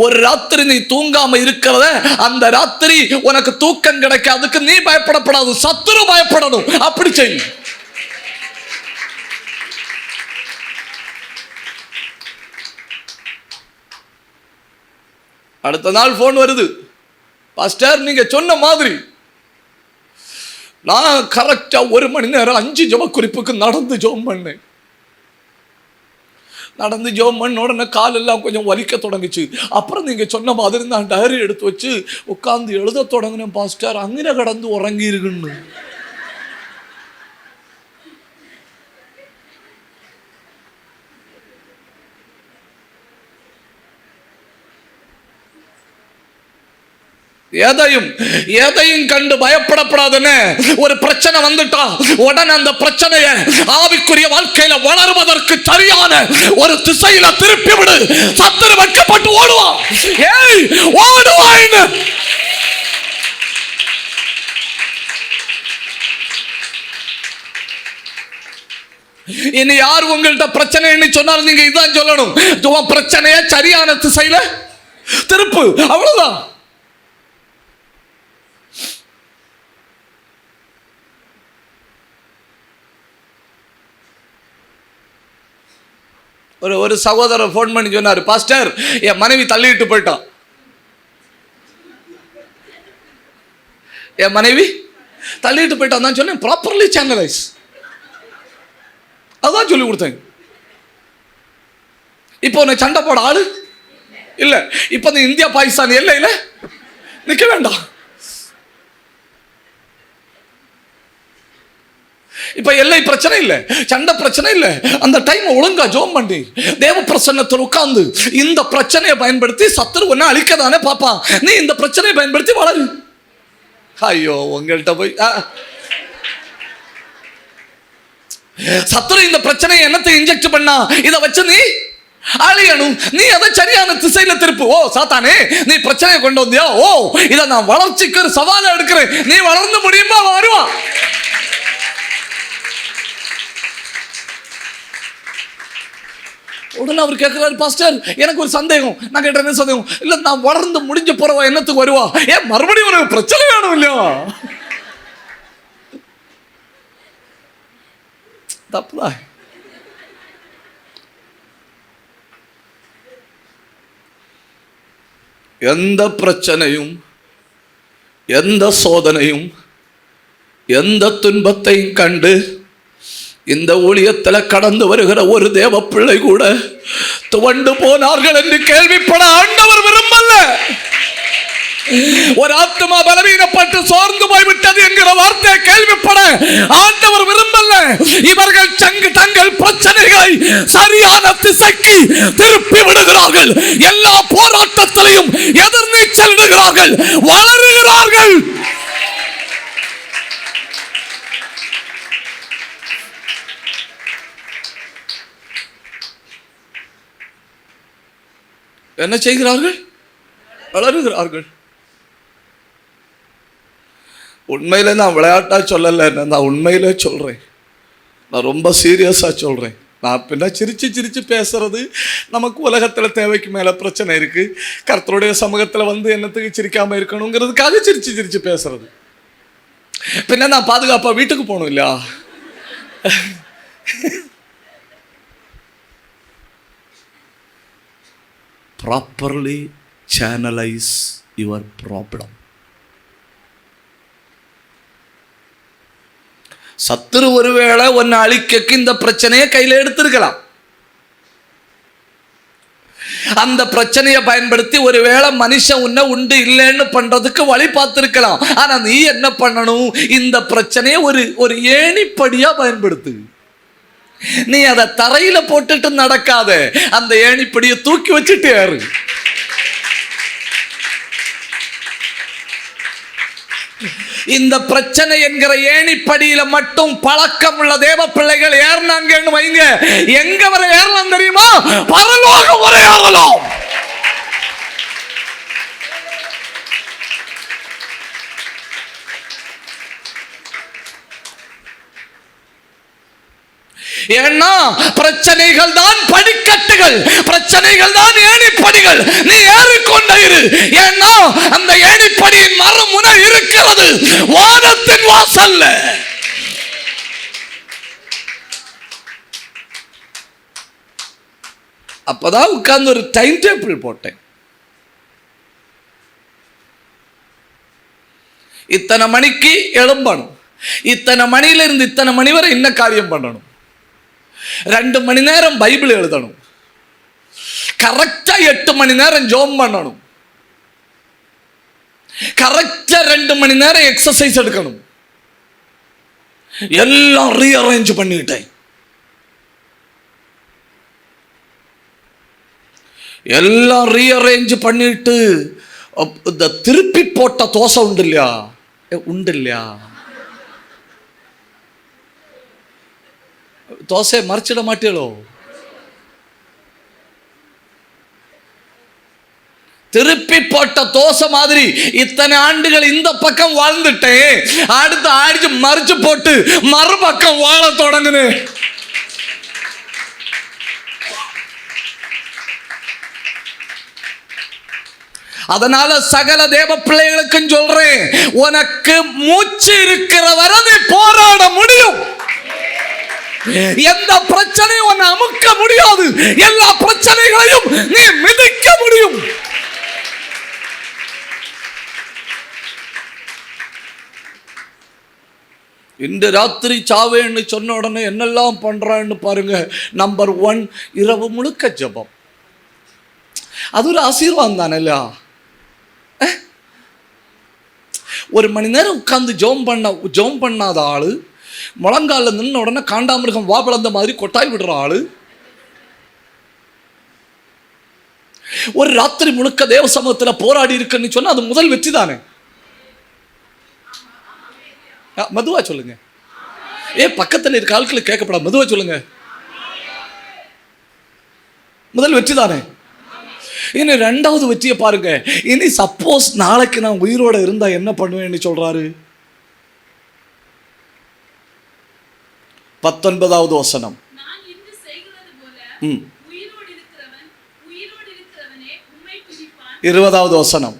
ஒரு ராத்திரி நீ தூங்காம இருக்கிறத, அந்த ராத்திரி உனக்கு தூக்கம் கிடைக்காதுக்கு நீ பயப்படப்படாது, சத்துரு பயப்படணும். அப்படி செய். அடுத்த நாள் போன் வருது, பாஸ்டர் நீங்க சொன்ன மாதிரி நான் கரெக்டா 1 மணி நேரம் 5 ஜெப குறிப்புக்கு நடந்து ஜெபம் பண்ணேன். நடந்து ஜெபம் பண்ண உடனே காலெல்லாம் கொஞ்சம் வலிக்க தொடங்குச்சு. அப்புறம் நீங்க சொன்ன மாதிரி நான் டைரி எடுத்து வச்சு உட்கார்ந்து எழுத தொடங்கினேன். பாஸ்டர் அங்கே கடந்து உறங்கி இருக்குன்னு. எதையும் கண்டு பயப்படப்படாதுன்னு. ஒரு பிரச்சனை வந்துட்டா உடனே அந்த பிரச்சனைய ஆவிக்குரிய வாழ்க்கையில வளர்வதற்கு சரியான ஒரு திசையில திருப்பி விடு. சத்துரு வெட்கப்பட்டு ஓடுவான். ஏய் ஓடுவாயின்னு. இனி யார் உங்கள்கிட்ட பிரச்சனைன்னு சொன்னாலும் நீங்க இதான் சொல்லணும், பிரச்சனைய சரியான திசையில திருப்பு. அவ்வளவுதான். ஒரு சகோதரர் போன் பண்ணி சொன்னார், பாஸ்டர் என் மனைவி தள்ளிட்டு போயிட்டான். என் மனைவி தள்ளிட்டு போயிட்டான் தான் சொன்னேன். ப்ராப்பர்லி சேனலைஸ், அதான் சொல்லி கொடுத்தேன். இப்போ உன்னை சண்டை போட ஆளு இல்ல. இப்ப இந்தியா பாகிஸ்தான் எல்லையில நிக்க வேண்டாம். இப்ப எல்லை பிரச்சனை இல்ல, சண்டை பிரச்சனை இல்ல. அந்த டைம் ஒழுங்கா ஜெபம் பண்ணி தேவ பிரசன்னத்தில் உட்கார்ந்து இந்த பிரச்சனையை பயன்படுத்தி சத்துரு ஒன்னு அழிக்கதானே பாப்பான். நீ இந்த பிரச்சனையை பயன்படுத்தி வளரு. ஐயோ உங்கள்கிட்ட போய் சத்துரு இந்த பிரச்சனையை என்னத்தை இன்ஜெக்ட் பண்ணா, இதை வச்சு நீ அழியணும். நீ அதை சரியான திசையில திருப்பு. ஓ சாத்தானே நீ பிரச்சனையை கொண்டு வந்தியா, ஓ இதை நான் வளர்ச்சிக்கு ஒரு சவாலை எடுக்கிறேன், நீ வளர்ந்து முடியுமா வருவான். உடனே அவர் கேட்கிறாரு, பாஸ்டர் எனக்கு ஒரு சந்தேகம். நான் கேட்டேன் என்ன சந்தேகம்? இல்ல நான் வளர்ந்து முடிஞ்ச போறவா என்னத்துக்கு வருவா? ஏன் மறுபடியும் உனக்கு பிரச்சனை வேணும் இல்லையா? தப்புதான். எந்த பிரச்சனையும், எந்த சோதனையும், எந்த துன்பத்தையும் கண்டு இந்த ஊழியத்தில் கடந்து வருகிற ஒரு தேவ பிள்ளை கூட துவண்டு போனார்கள் என்று கேள்விப்பட ஆண்டவர் விரும்பல. ஒரு ஆத்மா பலவீனப்பட்டு சோர்ந்து போய்விட்டது என்கிற வார்த்தையை கேள்விப்பட ஆண்டவர் விரும்பல. இவர்கள் தங்கள் பிரச்சனைகளை சரியான திசைக்கு திருப்பி விடுகிறார்கள். எல்லா போராட்டத்திலையும் எதிர்நீச்சல் இடுகிறார்கள், வளருகிறார்கள். என்ன செய்கிறார்கள்? வளருகிறார்கள். உண்மையில நான் விளையாட்டா சொல்லல, நான் உண்மையில சொல்றேன். நான் ரொம்ப சீரியஸா சொல்றேன். நான் பின்ன சிரிச்சு பேசுறது நமக்கு உலகத்துல தேவைக்கு மேல பிரச்சனை இருக்கு. கர்த்தருடைய சமூகத்துல வந்து என்னத்துக்கு சிரிக்காம இருக்கணுங்கிறதுக்காக சிரிச்சு பேசுறது. பின்ன நான் பாதுகாப்பா வீட்டுக்கு போகணும் இல்லையா? Properly channelize your problem. சத்துரு ஒருவேளை ஒன்னு அழிக்க இந்த பிரச்சனையை கையில எடுத்திருக்கலாம். அந்த பிரச்சனையை பயன்படுத்தி ஒருவேளை மனுஷன் உன்னை உண்டு இல்லைன்னு பண்றதுக்கு வழி பார்த்திருக்கலாம். ஆனா நீ என்ன பண்ணணும்? இந்த பிரச்சனையை ஒரு ஏணிப்படியா பயன்படுத்து. நீ அதை தரையில போட்டுட்டு நடக்காத, அந்த ஏணிப்படியை தூக்கி வச்சுட்டு ஏறு. இந்த பிரச்சனை என்கிற ஏணிப்படியில மட்டும் பழக்கம் உள்ள தேவ பிள்ளைகள் ஏறினாங்கன்னு வைங்க, எங்க வரை ஏறலாம் தெரியுமா? பரலோகம் வரை ஏறலாம். ஏன்னா பிரச்சனைகள் தான் படிக்கட்டுகள், பிரச்சனைகள் தான் ஏணிப்படிகள். நீ வானத்தின் வாசல்ல. அப்பதான் உட்கார்ந்து ஒரு டைம் டேபிள் போட்டேன். இத்தனை மணிக்கு எழும்பணும், இத்தனை மணியில இருந்து இத்தனை மணி வரை என்ன காரியம் பண்ணணும், 2 மணி நேரம் பைபிள் எழுதணும், கரெக்டா 8 மணி நேரம் ஜெபம் பண்ணணும், கரெக்டா 2 மணி நேரம் எக்ஸசைஸ் எடுக்கணும். எல்லாம் ரீஅரேஞ்ச் பண்ணிட்டேன். எல்லாம் ரீஅரேஞ்ச் பண்ணிட்டு இந்த திருப்பி போட்ட தோசை உண்டு இல்லையா, உண்டு இல்லையா, தோசையை மறைச்சிட மாட்டீங்களோ? திருப்பி போட்ட தோசை மாதிரி இத்தனை ஆண்டுகள் இந்த பக்கம் வாழ்ந்துட்டேன், அடுத்து ஆடிச்சு மறைச்சு போட்டு மறுபக்கம் வாழ தொடங்குனேன். அதனால சகல தேவ பிள்ளைகளுக்கும் சொல்றேன், உனக்கு மூச்சு இருக்கிற வரை நீ போராட முடியும். எந்த பிரச்சனையும் உன்னை அமுக்க முடியாது, எல்லா பிரச்சனைகளையும் நீ மிதிக்க முடியும். இந்த ராத்திரி சாவேன்னு சொன்ன உடனே என்னெல்லாம் பண்றான்னு பாருங்க. நம்பர் 1, இரவு முழுக்க ஜெபம். அது ஒரு ஆசீர்வாதம் தானே இல்லையா? 1 மணி நேரம் உட்கார்ந்து ஜெபம் பண்ணாத ஆளு, முழங்கால நின்ன உடனே காண்டாமிருகம் வா பிளந்த மாதிரி கொட்டாய் விடுற ஆளு, ஒரு ராத்திரி முழுக்க தேவ சமூகத்தில் போராடி இருக்குன்னு சொன்னா அது முதல் வெற்றி தானே. மெதுவா சொல்லுங்க. பக்கத்தில் இருக்க ஆட்களுக்கு கேட்கப்பட மெதுவா சொல்லுங்க. முதல் வெற்றி தானே. இனி 2வது வெற்றியை பாருங்க. இனி சப்போஸ் நாளைக்கு நான் உயிரோட இருந்தா என்ன பண்ணுவேன்னு சொல்றாரு. 19வது வசனம். 20வது வசனம்.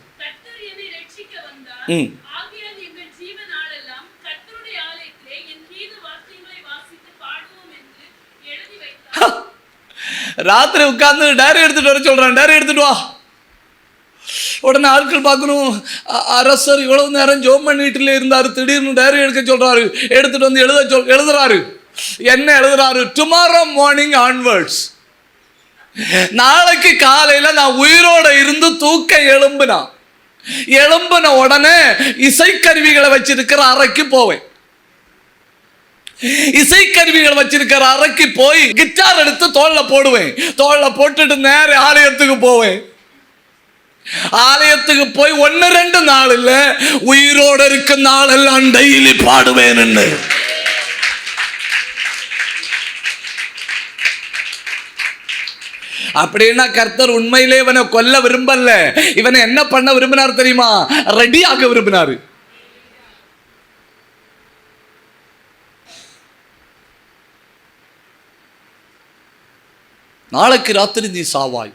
ராத்திரி உட்கார்ந்து டைரி எடுத்துட்டு வர சொல்றான். டைரி எடுத்துட்டு வா. உடனே ஆட்கள் பார்க்கணும், அரசர் இவ்வளவு நேரம் ஜெபம் பண்ணிட்டுல இருந்தாரு, திடீர்னு டைரி எடுக்க சொல்றாரு. எடுத்துட்டு வந்து எழுதுறாரு. என்ன எழுதுறாரு? Tomorrow morning onwards. நாளைக்கு காலையில நான் உயிரோட இருந்து தூக்க எழும்பின உடனே இசைக்கருவிகளை வச்சிருக்கிற அறைக்கு போவேன். இசைக்கருவிகள் வச்சிருக்கிற அறைக்கு போய் கிட்டார் எடுத்து தோல்ல போடுவேன். தோல்ல போட்டுட்டு நேர ஆலயத்துக்கு போவேன். ஆலயத்துக்கு போய் 1-2 நாள் இல்ல, உயிரோட இருக்க நாள் எல்லாம் டெய்லி பாடுவேன். அப்படின்னா கர்த்தர் உண்மையிலே இவனை கொல்ல விரும்பல. இவனை என்ன பண்ண விரும்பினார் தெரியுமா? ரெடி ஆக விரும்பினாரு. நாளைக்கு ராத்திரி நீ சாவாய்,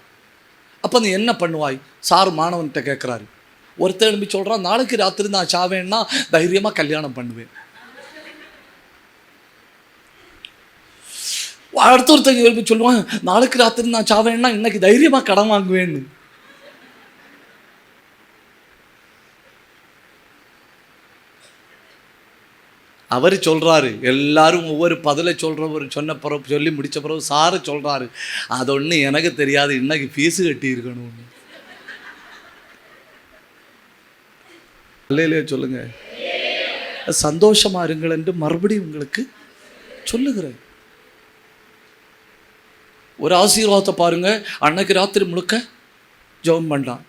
அப்போ நீ என்ன பண்ணுவாய்? சார் மாணவன்கிட்ட கேட்குறாரு. ஒருத்தர் எழுப்பி சொல்கிறான், நாளைக்கு ராத்திரி நான் சாவேன்னா தைரியமாக கல்யாணம் பண்ணுவேன். அடுத்த ஒருத்தங்க எழுப்பி சொல்லுவான், நாளைக்கு ராத்திரி நான் சாவேன்னா இன்னைக்கு தைரியமாக கடன் வாங்குவேன்னு. அவர் சொல்றாரு. எல்லாரும் ஒவ்வொரு பதிலை சொன்ன பிறகு சொல்லி முடிச்ச பிறகு சாரு சொல்றாரு, அது ஒன்று எனக்கு தெரியாது, இன்னைக்கு ஃபீஸு கட்டி இருக்கணும். இல்லையே சொல்லுங்க. சந்தோஷமா இருங்கள் என்று மறுபடியும் உங்களுக்கு சொல்லுகிறேன். ஒரு ஆசீர்வாதத்தை பாருங்க. அன்னைக்கு ராத்திரி முழுக்க ஜெபம் பண்ணான்.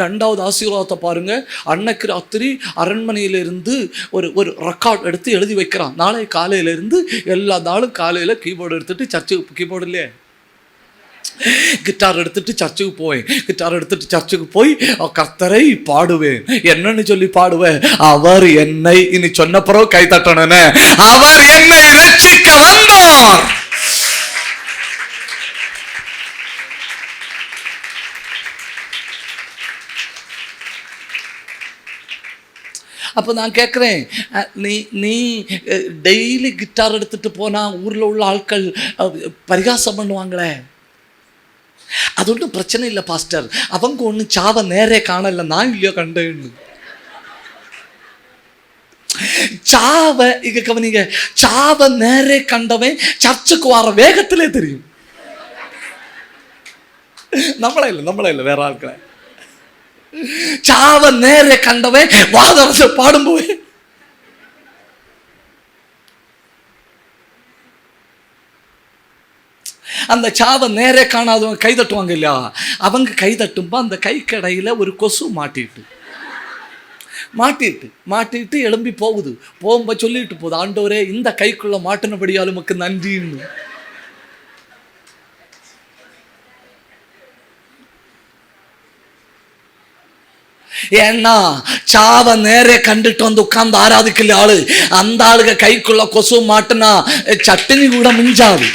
2வது ஆசீர்வாதத்தை பாருங்க. அன்னைக்கு ராத்திரி அரண்மனையிலிருந்து ஒரு ரெக்கார்ட் எடுத்து எழுதி வைக்கிறான். நாளை காலையிலேருந்து எல்லா நாளும் காலையில் கீபோர்டு எடுத்துட்டு சர்ச்சுக்கு, கீபோர்டு இல்லையே, கிட்டார் எடுத்துட்டு சர்ச்சுக்கு போவேன். கிட்டார் எடுத்துட்டு சர்ச்சுக்கு போய் கர்த்தரை பாடுவேன். என்னன்னு சொல்லி பாடுவேன்? அவர் என்னை, இனி சொன்ன பிறகு கை தட்டணுன்னு, அவர் என்னை ரட்சிக்க வந்தார். அப்போ நான் கேட்குறேன், நீ நீ டெய்லி கிட்டார் எடுத்துகிட்டு போனால் ஊரில் உள்ள ஆட்கள் பரிகாசம் பண்ணுவாங்களே. அது ஒன்றும் பிரச்சனை இல்லை பாஸ்டர், அவங்க ஒன்றும் சாவை நேரே காணல, நான் இல்லையோ கண்டேன்னு. சாவை இங்க கவனிங்க, சாவை நேரே கண்டவன் சர்ச்சுக்கு வர வேகத்திலே தெரியும். நம்மளே இல்லை வேற ஆட்களை. சாவை நேரே கண்டவன் வாதரச பாடும்போது அந்த சாவை நேரே காணாதவங்க கை தட்டுவாங்க இல்லையா, அவங்க கை தட்டும்போ அந்த கை கடையில் ஒரு கொசு மாட்டிட்டு எழும்பி போகும்போது சொல்லிட்டு போகுது, ஆண்டவரே இந்த கைக்குள்ள மாட்டினபடியால் உமக்கு நன்றின்னு. ஏன்னா சாவை நேரே கண்டுட்டு வந்து உட்கார்ந்து ஆராதிக்கல ஆளு, அந்த ஆளுக கைக்குள்ள கொசு மாட்டுனா சட்டினி கூட மிஞ்சாது.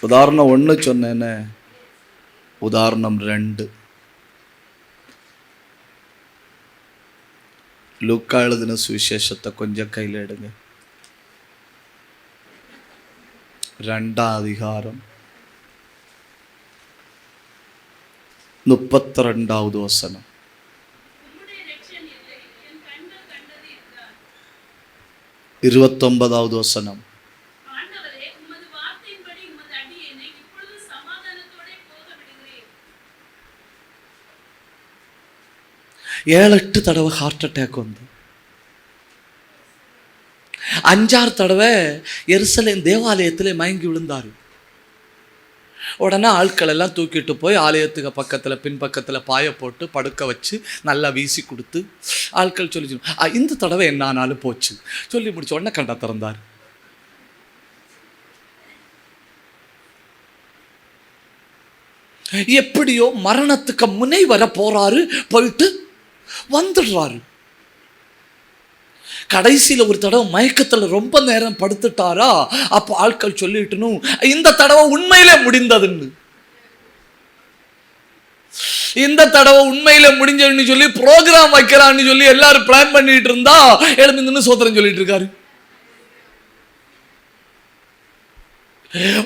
உதாரணம் 1 சொன்னேன்னு, உதாரணம் 2. லூக்கா எழுதின சுவிசேஷத்தை கொஞ்சம் கையில் எடுங்க. 2ஆம் அதிகாரம் 32வது வசனம். 29வது வசனம். 7-8 தடவை ஹார்ட் அட்டாக் வந்து 5-6 தடவை எருசலேம் தேவாலயத்தில் மயங்கி விழுந்தார். உடனே ஆட்கள் எல்லாம் தூக்கிட்டு போய் ஆலயத்துக்கு பக்கத்தில் பின்பக்கத்தில் பாய போட்டு படுக்க வச்சு நல்லா வீசி கொடுத்து ஆட்கள் சொல்லி இந்த தடவை என்ன ஆனாலும் போச்சு சொல்லி முடிச்ச உடனே கண்ட திறந்தார். எப்படியோ மரணத்துக்கு முனை வர போறாரு, போயிட்டு வந்துடுறாரு. கடைசியில் ஒரு தடவை மயக்கத்தில் ரொம்ப நேரம் படுத்துட்டாரா, அப்போ ஆட்கள் சொல்லிட்டுனும் இந்த தடவை உண்மையிலே முடிந்ததுன்னு, இந்த தடவை உண்மையில முடிஞ்சதுன்னு சொல்லி ப்ரோக்ராம் வைக்கிறான்னு சொல்லி எல்லாரும் பிளான் பண்ணிட்டு இருந்தா எழுந்து சோத்திரம் சொல்லிட்டு இருக்காரு.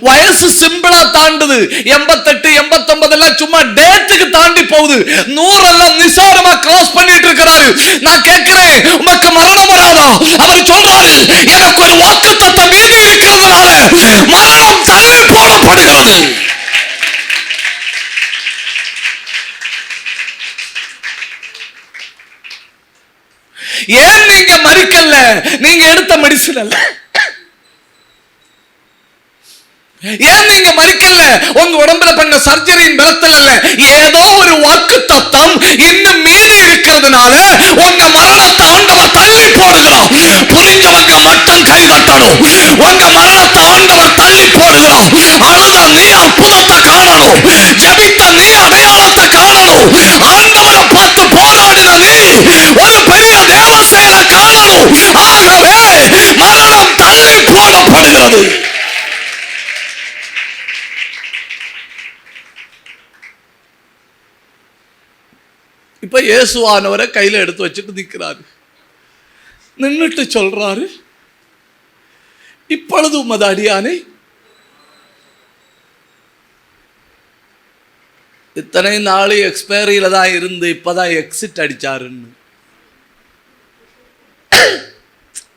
வயசு சிம்பிளா தாண்டுது, 88 89 எல்லாம் சும்மா டேட்டுக்கு தாண்டி போகுது, 100 எல்லாம் நிசாரமா கிராஸ் பண்ணிட்டு இருக்கிறாரு. நான் கேட்கிறேன், உமக்கு மரணம் வராதா? அவர் சொல்றாரு, எனக்கு ஒரு வாக்குத்தத்தம் மீதி இருக்கிறதுனால மரணம் தள்ளி போடப்படுகிறது. ஏன் நீங்க மறிக்கல? நீங்க எடுத்த மெடிசின் அல்ல. ஏன் நீங்க மறிக்கல? உங்க உடம்புல பண்ண சர்ஜரியின் பலத்தில் அல்ல. ஏதோ ஒரு வாக்கு தத்தம் இன்னும் மீதி இருக்கிறதுனால உங்க மரணத்தை ஆண்டவர் தள்ளி போடுகிறார். புரிஞ்சவங்க மட்டும் கை தட்டணும். உங்க மரணத்தை ஆண்டவர் தள்ளி போடுகிறார். அழுத நீ அற்புதத்தை காணணும், ஜெபித்த நீ அடையாளத்தை காணணும், ஆண்டவரை பார்த்து போராடின நீ ஒரு பெரிய தேவ செயலை காணணும். ஆகவே மரணம் தள்ளி போடப்படுகிறது. இப்ப இயேசுவானவரை கையில எடுத்து வச்சுட்டு நிற்கிறாரு. நின்றுட்டு சொல்றாரு, இப்பொழுது உமது அடியானை இத்தனை நாள் எக்ஸ்பைரியில தான் இருந்து இப்பதான் எக்ஸிட் அடிச்சாருன்னு.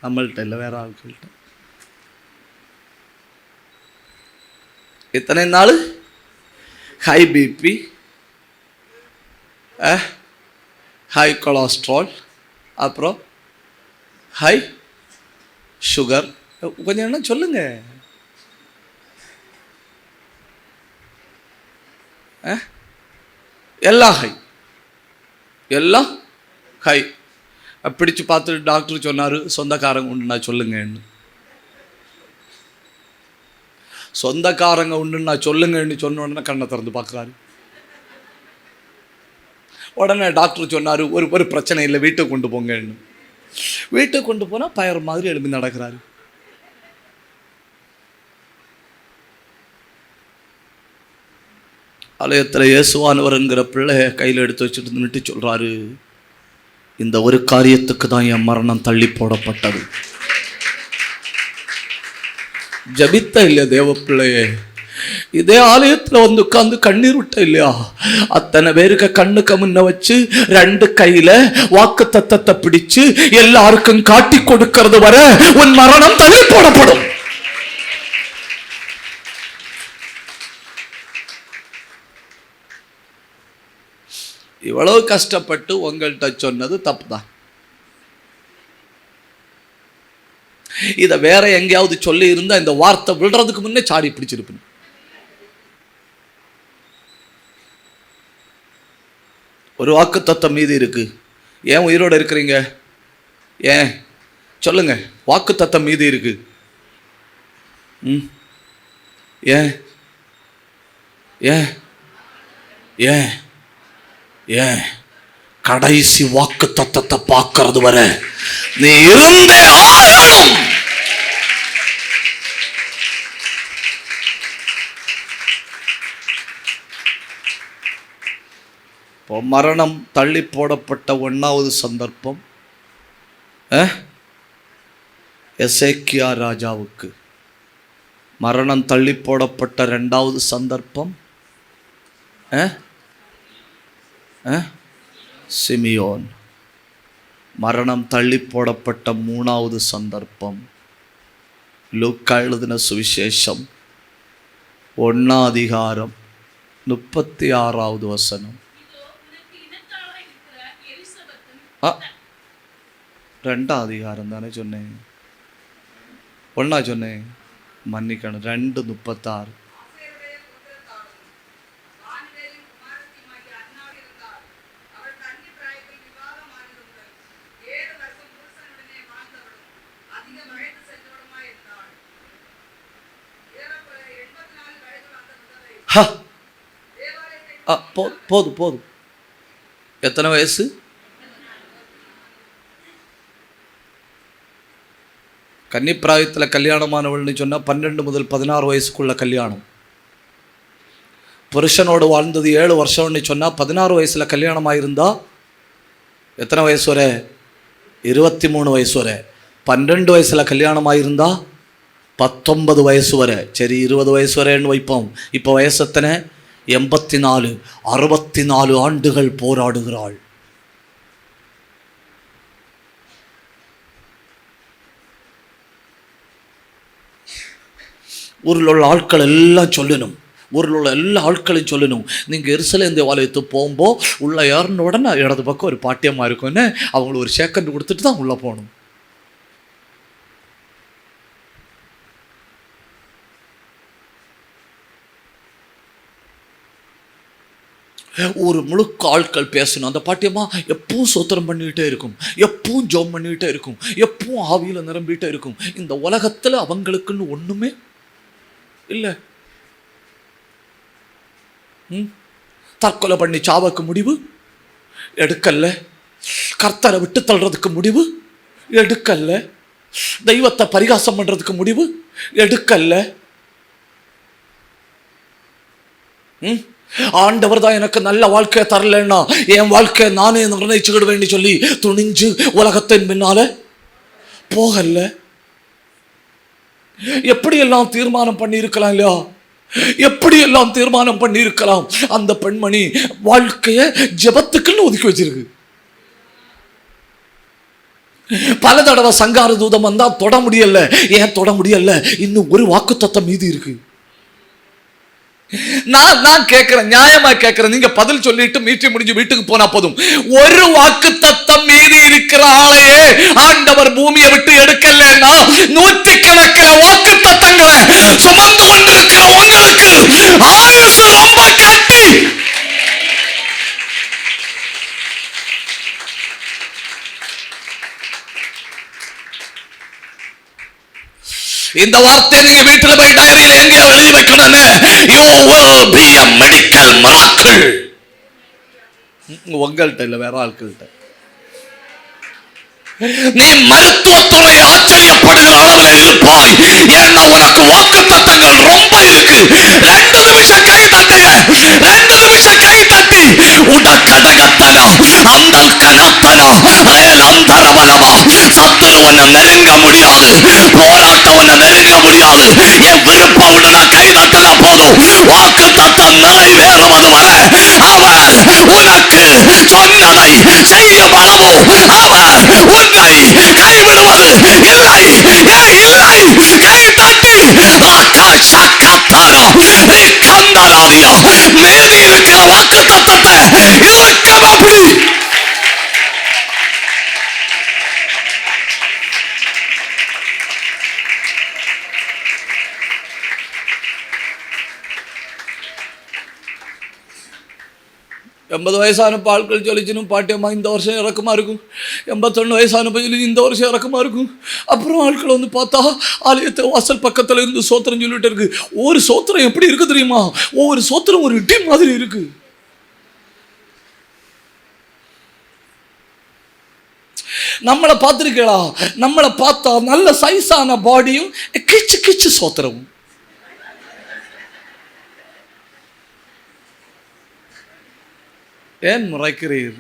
நம்மள்ட்ட இல்லை, வேற ஆட்கள்கிட்ட. இத்தனை நாள் ஹை பிபி, ஹை கொலஸ்ட்ரால், அப்புறம் ஹை சுகர், கொஞ்சம் என்ன சொல்லுங்க. எல்லாம் ஹை, எல்லாம் ஹை. பிடிச்சு பார்த்துட்டு டாக்டர் சொன்னார், சொந்தக்காரங்க உண்டுண்ணா சொல்லுங்கன்னு. சொந்தக்காரங்க உண்டுண்ணா சொல்லுங்கன்னு சொன்ன உடனே கண்ணை திறந்து பார்க்குறாரு. உடனே டாக்டர் சொன்னார், ஒரு பிரச்சனை இல்லை, வீட்டுக்கு கொண்டு போங்கன்னு. வீட்டுக்கு கொண்டு போனால் பயர் மாதிரி எழுப்பி நடக்கிறாரு. ஆலயத்தில் இயேசுவானவர்ங்கிற பிள்ளைய கையில் எடுத்து வச்சுட்டு நின்று சொல்றாரு, இந்த ஒரு காரியத்துக்கு தான் என் மரணம் தள்ளி போடப்பட்டது. ஜபித்த இல்லையா தேவ பிள்ளையே? இதே ஆலயத்தில் வந்து உட்கார்ந்து கண்ணீர் விட்ட இல்லையா? அத்தனை பேருக்கு கண்ணுக்கு முன்ன வச்சு 2 கையில வாக்கு தத்தத்தை பிடிச்சு எல்லாருக்கும் காட்டி கொடுக்கிறது வரை உன் மரணம் தள்ளி போடப்படும். இவ்வளவு கஷ்டப்பட்டு உங்கள்கிட்ட சொன்னது தப்பு தான். இதை வேற எங்கேயாவது சொல்லி இருந்தா இந்த வார்த்தை விடுறதுக்கு முன்னே சாடி பிடிச்சிருப்பேன். ஒரு வாக்கு தத்தம் மீது இருக்கு. ஏன் உயிரோடு இருக்கிறீங்க? ஏன் சொல்லுங்க. வாக்கு தத்தம் மீது இருக்கு. ஏன் ஏன் ஏன் ஏன் கடைசி வாக்கு தத்தத்தை பார்க்கறது வரை நீ இருந்தே ஆகணும். மரணம் தள்ளி போடப்பட்ட 1வது சந்தர்ப்பம் எசேக்கியா ராஜாவுக்கு. மரணம் தள்ளி போடப்பட்ட 2வது சந்தர்ப்பம் சிமியோன். மரணம் தள்ளி போடப்பட்ட 3வது சந்தர்ப்பம் லூக்கா எழுதின சுவிசேஷம் 1 அதிகாரம் 36வது வசனம். 2 அதிகாரம் தானே சொன்னேன், 1 சொன்னேன், மன்னிக்கணும். 2:36. போதும். எத்தனை வயசு? கன்னிப்பிராயத்தில் கல்யாணமானவள்னு சொன்னால் 12 முதல் 16 வயசுக்குள்ள கல்யாணம். புருஷனோடு வாழ்ந்தது 7 வருஷம்னு சொன்னால் 16 வயசில் கல்யாணம் ஆயிருந்தா எத்தனை வயசு வரை? 23 வயசு வரை. 12 வயசில் கல்யாணம் ஆயிருந்தா 19 வயசு வரை. சரி, 20 வயசு வரைன்னு வைப்போம். இப்போ வயசு எத்தனை? 84. 64 ஆண்டுகள் போராடுகிறாள். ஊரில் உள்ள ஆட்கள் எல்லாம் சொல்லணும், ஊரில் உள்ள எல்லா ஆட்களையும் சொல்லணும், நீங்கள் எருசலேம் தேவாலயத்துக்கு போகும்போது உள்ள ஏறின உடனே இடது பக்கம் ஒரு பாட்டியமாக இருக்குன்னு அவங்களுக்கு ஒரு செகண்ட் கொடுத்துட்டு தான் உள்ளே போகணும். ஒரு முழுக்க ஆட்கள் பேசணும். அந்த பாட்டியம்மா எப்பவும் சோத்திரம் பண்ணிக்கிட்டே இருக்கும், எப்பவும் ஜோம் பண்ணிக்கிட்டே இருக்கும், எப்பவும் ஆவியில் நிரம்பிட்டே இருக்கும். இந்த உலகத்தில் அவங்களுக்குன்னு ஒன்றுமே இல்லை. தற்கொலை பண்ணி சாவுக்கு முடிவு எடுக்கல, கர்த்தரை விட்டு தள்ளுறதுக்கு முடிவு எடுக்கல, தெய்வத்தை பரிகாசம் பண்ணுறதுக்கு முடிவு எடுக்கல. ஆண்டவர் தான் எனக்கு நல்ல வாழ்க்கையை தரலன்னா என் வாழ்க்கையை நானே நிர்ணயிச்சுக்கிடுவேன்னு சொல்லி துணிஞ்சு உலகத்தின் பின்னால போகல. எப்படியெல்லாம் தீர்மானம் பண்ணி இருக்கலாம் இல்லையா? எப்படியெல்லாம் தீர்மானம் பண்ணி இருக்கலாம். அந்த பெண்மணி வாழ்க்கைய ஜெபத்துக்குன்னு ஒதுக்கி வச்சிருக்கு. பல தடவை சங்கார தூதம் வந்தா தொட முடியல. ஏன் தொட முடியல? இன்னும் ஒரு வாக்குத்தத்தம் மீதி இருக்கு. நான் கேட்கிறேன், நியாயமா கேட்கிறேன். நீங்க பதில் சொல்லிட்டு மீட்டி முடிஞ்சு வீட்டுக்கு போனா போதும். ஒரு வாக்கு தத்தம் மீதி இருக்கிற ஆளையே ஆண்டவர் பூமியை விட்டு எடுக்கலன்னா 100கணக்கில் வாக்கு தத்தங்களை சுமந்து கொண்டிருக்கிற உங்களுக்கு ஆயுசு ரொம்ப கட்டி. இந்த வார்த்தையை நீங்க வீட்டுல போய் டைரியில எங்கேயோ எழுதி வைக்கணும்னு. You will be a medical miracle. உங்கள்கிட்ட இல்ல, வேற ஆட்கள்கிட்ட. நீ மருத்துவத்துறை ஆச்சரியப்படுகிற அளவில் இருப்பாய். ஏன்னா உனக்கு வாக்குத்தத்தங்கள் ரொம்ப இருக்கு. 2 நிமிஷம் கை தட்டுங்க. 2 நிமிஷம் கை தட்டி உட கடகத்தனா அந்த கனத்தனா ரேலந்தரவலமா சத்துரு உன்னை நெருங்க முடியாது, போராட்டம் உன்னை நெருங்க முடியாது. என் விருப்பம் உடனே கை தட்டினா போதும், வாக்கு தத்தம் நிறைவேறுவது வரை அவர் உனக்கு சொன்னதை செய்யும் அளவு அவர் உன்னை கைவிடுவது இல்லை. இல்லை கை தட்டி மீறி இருக்கிற வாக்கு தத்தத்தை இறக்கமா பிடி. எண்பது வயசான ஆட்கள் சொல்லிச்சுன்னு பாட்டியம்மா இந்த வருஷம் இறக்கமாக இருக்கும், 81 வயசான சொல்லி இந்த வருஷம் இறக்கமாக இருக்கும். அப்புறம் ஆட்கள் வந்து பார்த்தா ஆலயத்தை வாசல் பக்கத்தில் இருந்து சோத்திரம் சொல்லிட்டு இருக்கு. ஒவ்வொரு சோத்திரம் எப்படி இருக்கு தெரியுமா? ஒவ்வொரு சோத்திரம் ஒரு இடி மாதிரி இருக்கு. நம்மளை பார்த்துருக்கா? நம்மளை பார்த்தா நல்ல சைஸான பாடியும் கிச்சு கிச்சு சோத்திரமும். ஏன் முறைக்கிறீர்?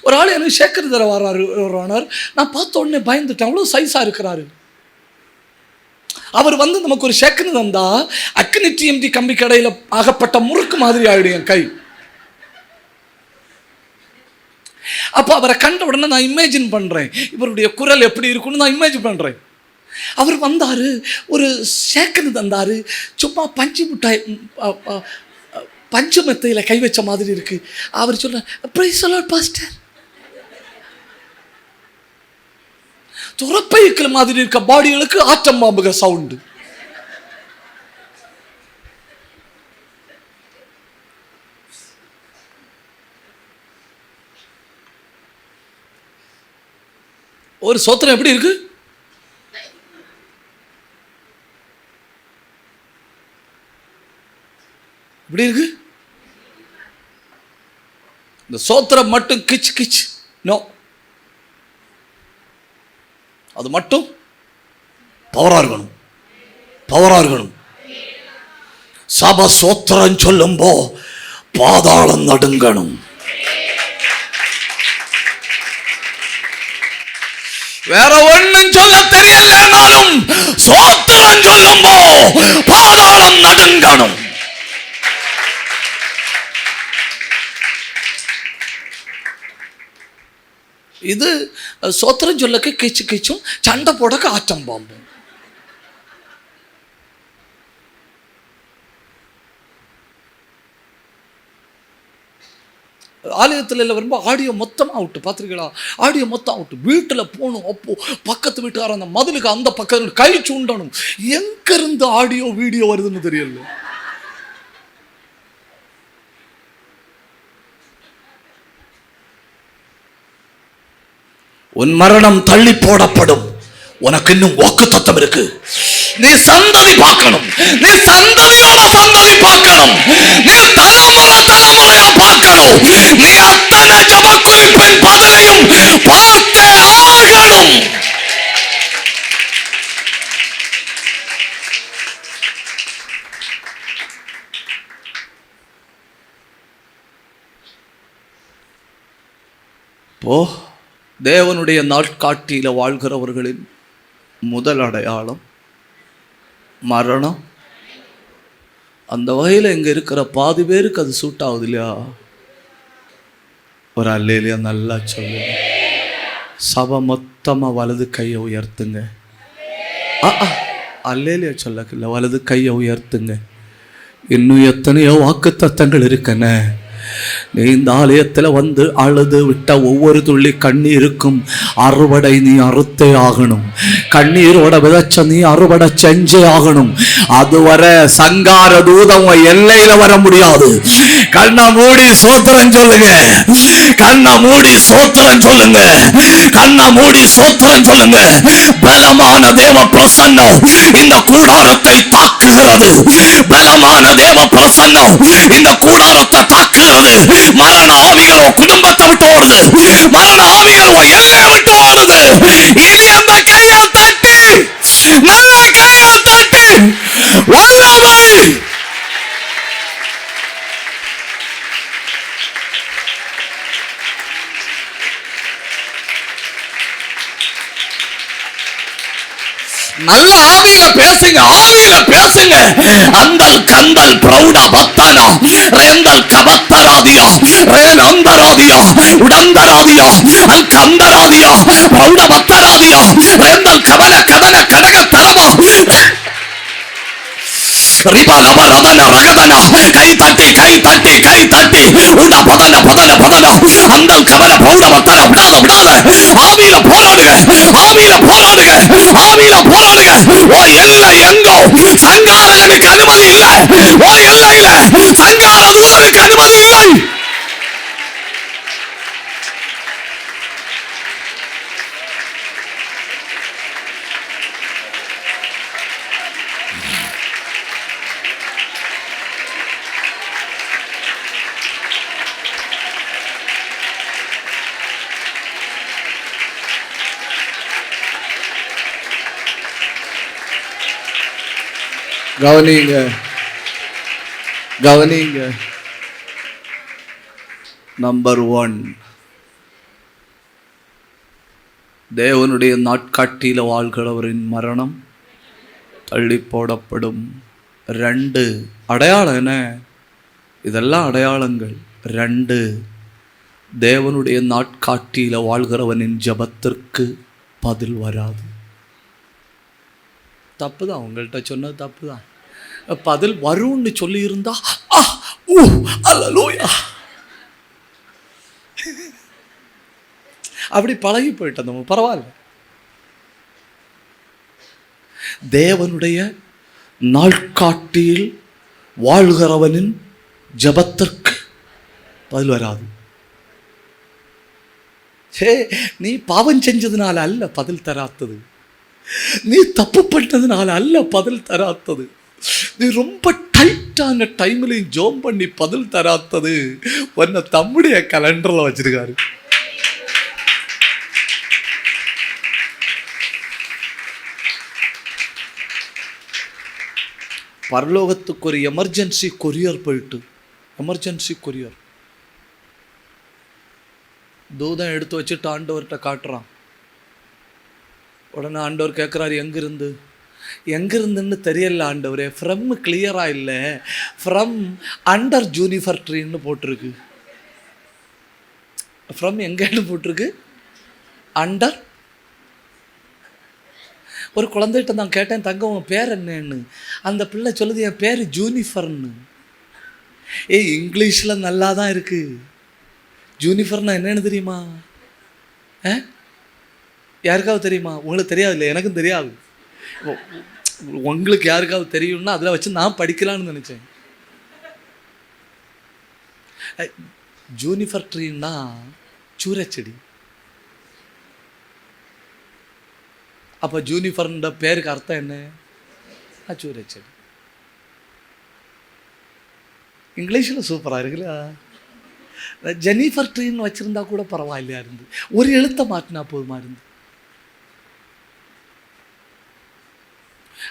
ஒரு ஆள் எனக்கு சேகர் தர வர்றாரு. நான் பார்த்த உடனே பயந்துட்டேன், அவ்வளோ சைஸா இருக்கிறாரு. அவர் வந்து நமக்கு ஒரு சேக்கர் தந்தா அக்னி டிஎம்டி கம்பி கடையில் ஆகப்பட்ட முறுக்கு மாதிரி ஆயிடும் என் கை. அப்போ அவரை கண்ட உடனே நான் இமேஜின் பண்றேன், இவருடைய குரல் எப்படி இருக்குன்னு நான் இமேஜின் பண்றேன். அவர் வந்தாரு, ஒரு சேக்கர் தந்தாரு, சும்மா பஞ்சு மிட்டாய் பஞ்சு மெத்தையில் கை வச்ச மாதிரி இருக்கு. அவர் சொல்ற பிரைஸ் தி லார்ட் பாஸ்டர். துறப்பைக்குள்ள மாதிரி இருக்க பாடிகளுக்கு ஆட்டம் பாம்புக சவுண்டு. ஒரு சோத்திரம் எப்படி இருக்கு? இப்படி இருக்கு. இந்த சோத்திரம் மட்டும் கிச் கிச் நோ, அது மட்டும் பவரா இருக்கணும், பவரா இருக்கணும். சப சோத்திரம் சொல்லும்போ பாதாளம் நடுங்கணும். வேற ஒண்ணும் சொல்ல தெரியலனாலும் சோத்திரம் சொல்லும்போ பாதாளம் நடுங்கணும். இது சோத்திரம் சொல்லக்கு கிச்சு கிச்சும், சண்டை போடக்கு ஆட்டம் பாம்பும். ஆலயத்தில் வரும்போது ஆடியோ மொத்தம் அவுட்டு. பார்த்துருக்கீங்களா? ஆடியோ மொத்தம் அவுட்டு. வீட்டில் போகணும், அப்போ பக்கத்து வீட்டுக்கார அந்த மதிலுக்கு அந்த பக்கம் கை சூண்டணும். எங்கிருந்து ஆடியோ வீடியோ வருதுன்னு தெரியல. உன் மரணம் தள்ளி போடப்படும், உனக்கு இன்னும் வாக்குத்தத்தம் இருக்கு. நீ சந்ததி பார்க்கணும், நீ சந்ததியோட சந்ததி பார்க்கணும், நீ தலைமுறை தலைமுறையா பார்க்கணும். நீ அத்தனை ஜப குறிப்பின் பதிலையும் பார்த்தே ஆகணும். போ. தேவனுடைய நாட்காட்டியில வாழ்கிறவர்களின் முதல் அடையாளம் மரணம். அந்த வகையில் இங்க இருக்கிற பாதி பேருக்கு அது சூட் ஆகுது இல்லையா? ஒரு அல்லேலியா நல்லா சொல்லுங்க. சபை மொத்தமா வலது கையை உயர்த்துங்க. அல்லேலியா சொல்லல, வலது கையை உயர்த்துங்க. இன்னும் எத்தனையோ வாக்குத்தத்தங்கள் இருக்கன. நீ இந்த ஆலயத்தில் வந்து அழுது விட்ட ஒவ்வொரு துள்ளி கண்ணீருக்கும் அறுவடை நீ அறுத்தே ஆகணும். கண்ணீரோட விதைச்ச நீ அறுவடை செஞ்சே ஆகணும். அதுவரை சங்கார தூதம் எல்லையில வர முடியாது. கண்ணை மூடி சோத்திரம் சொல்லுங்க, கண்ணை மூடி சோத்திரம் சொல்லுங்க, கண்ணை மூடி சோத்திரம் சொல்லுங்க. பலமான தேவ பிரசன்னம் இந்த கூடாரத்தை தாக்குகிறது. பலமான தேவ பிரசன்னம் இந்த கூடாரத்தை தாக்குகிறது. மரண ஆவிகளோ குடும்பத்தை விட்டு ஓடுது, மரண ஆவிகளோ எல்லையை விட்டு ஓடுது. இனி அந்த கையை தட்டி, நல்ல கையை தட்டி நல்ல ஆவியில பேசுங்க, ஆவியில பேசுங்க. அந்தல் கந்தல் பிரௌட பத்தனா ரேந்தல் கபத்தராதியா ரேனந்தராதியா உடந்தராதியா அங்கந்தராதியா பிரௌட பத்தராதியா ரேந்தல் கவன கதன கடக தலமா கை தட்டி கை தட்டி கை தட்டி உட பதன பதன பதன அந்தல் கவன பிரௌட பத்தன விடாத விடாத. ஆவியில போராடுங்க, ஆவியில போராடுங்க, ஆவியில போராடுங்க. ஓ எல்லை எங்கோ சங்காரனுக்கு அனுமதி இல்லை. ஓ எல்லையில சங்கார தூதனுக்கு அனுமதி இல்லை. கவனிங்க, கவனிங்க. நம்பர் 1, தேவனுடைய நாட்காட்டியில வாழ்கிறவரின் மரணம் தள்ளி போடப்படும். 2, அடையாளம் என்ன? இதெல்லாம் அடையாளங்கள். 2, தேவனுடைய நாட்காட்டியில வாழ்கிறவனின் ஜபத்திற்கு பதில் வராது. தப்பு தான், உங்கள்கிட்ட சொன்னது தப்பு தான். பதில் வரும்னு சொல்லி இருந்தா அப்படி பழகி போயிட்டோம் நம்ம, பரவாயில்ல. தேவனுடைய நாட்காட்டியில் வாழ்கிறவனின் ஜபத்திற்கு பதில் வராது. நீ பாவம் செஞ்சதுனால அல்ல பதில் தராத்தது, நீ தப்பு பண்ணதுனால அல்ல பதில் தராத்தது, நீ ரொம்ப டைட்டான டைம்ல ஜோம் பண்ணி பதில் தராத்தது உன்னை தம்முடைய கலண்டர்ல வச்சிருக்காரு. பரலோகத்துக்கு ஒரு எமர்ஜென்சி கொரியர் போயிட்டு, எமர்ஜென்சி கொரியர் தூதம் எடுத்து வச்சுட்டு ஆண்டவர்கிட்ட காட்டுறான். உடனே ஆண்டவர் கேட்குறாரு, எங்கிருந்துன்னு தெரியல ஆண்டவரே, ஃப்ரம் கிளியரா இல்லை, ஃப்ரம் அண்டர் ஜூனிஃபர் ட்ரீன்னு போட்டிருக்கு. ஃப்ரம் எங்கன்னு போட்டிருக்கு? அண்டர். ஒரு குழந்தைகிட்ட நான் கேட்டேன், தங்க உன் பேர் என்னன்னு. அந்த பிள்ளை சொல்லுது, என் பேர் ஜூனிஃபர்னு. இங்கிலீஷில் நல்லா தான் இருக்கு. ஜூனிஃபர்னா என்னன்னு தெரியுமா? யாருக்காவது தெரியுமா? உங்களுக்கு தெரியாது இல்லை, எனக்கும் தெரியாது. உங்களுக்கு யாருக்காவது தெரியும்னா அதில் வச்சு நான் படிக்கலான்னு நினச்சேன். ஜூனிஃபர் ட்ரீன்னா சூரச்செடி. அப்போ ஜூனிஃபர்ன்ற பேருக்கு அர்த்தம் என்ன? சூரச்செடி. இங்கிலீஷில் சூப்பராக இருக்குல்ல. ஜெனிஃபர் ட்ரீன்னு வச்சுருந்தா கூட பரவாயில்லையா இருந்து, ஒரு எழுத்தை மாற்றினா போதுமா இருந்து.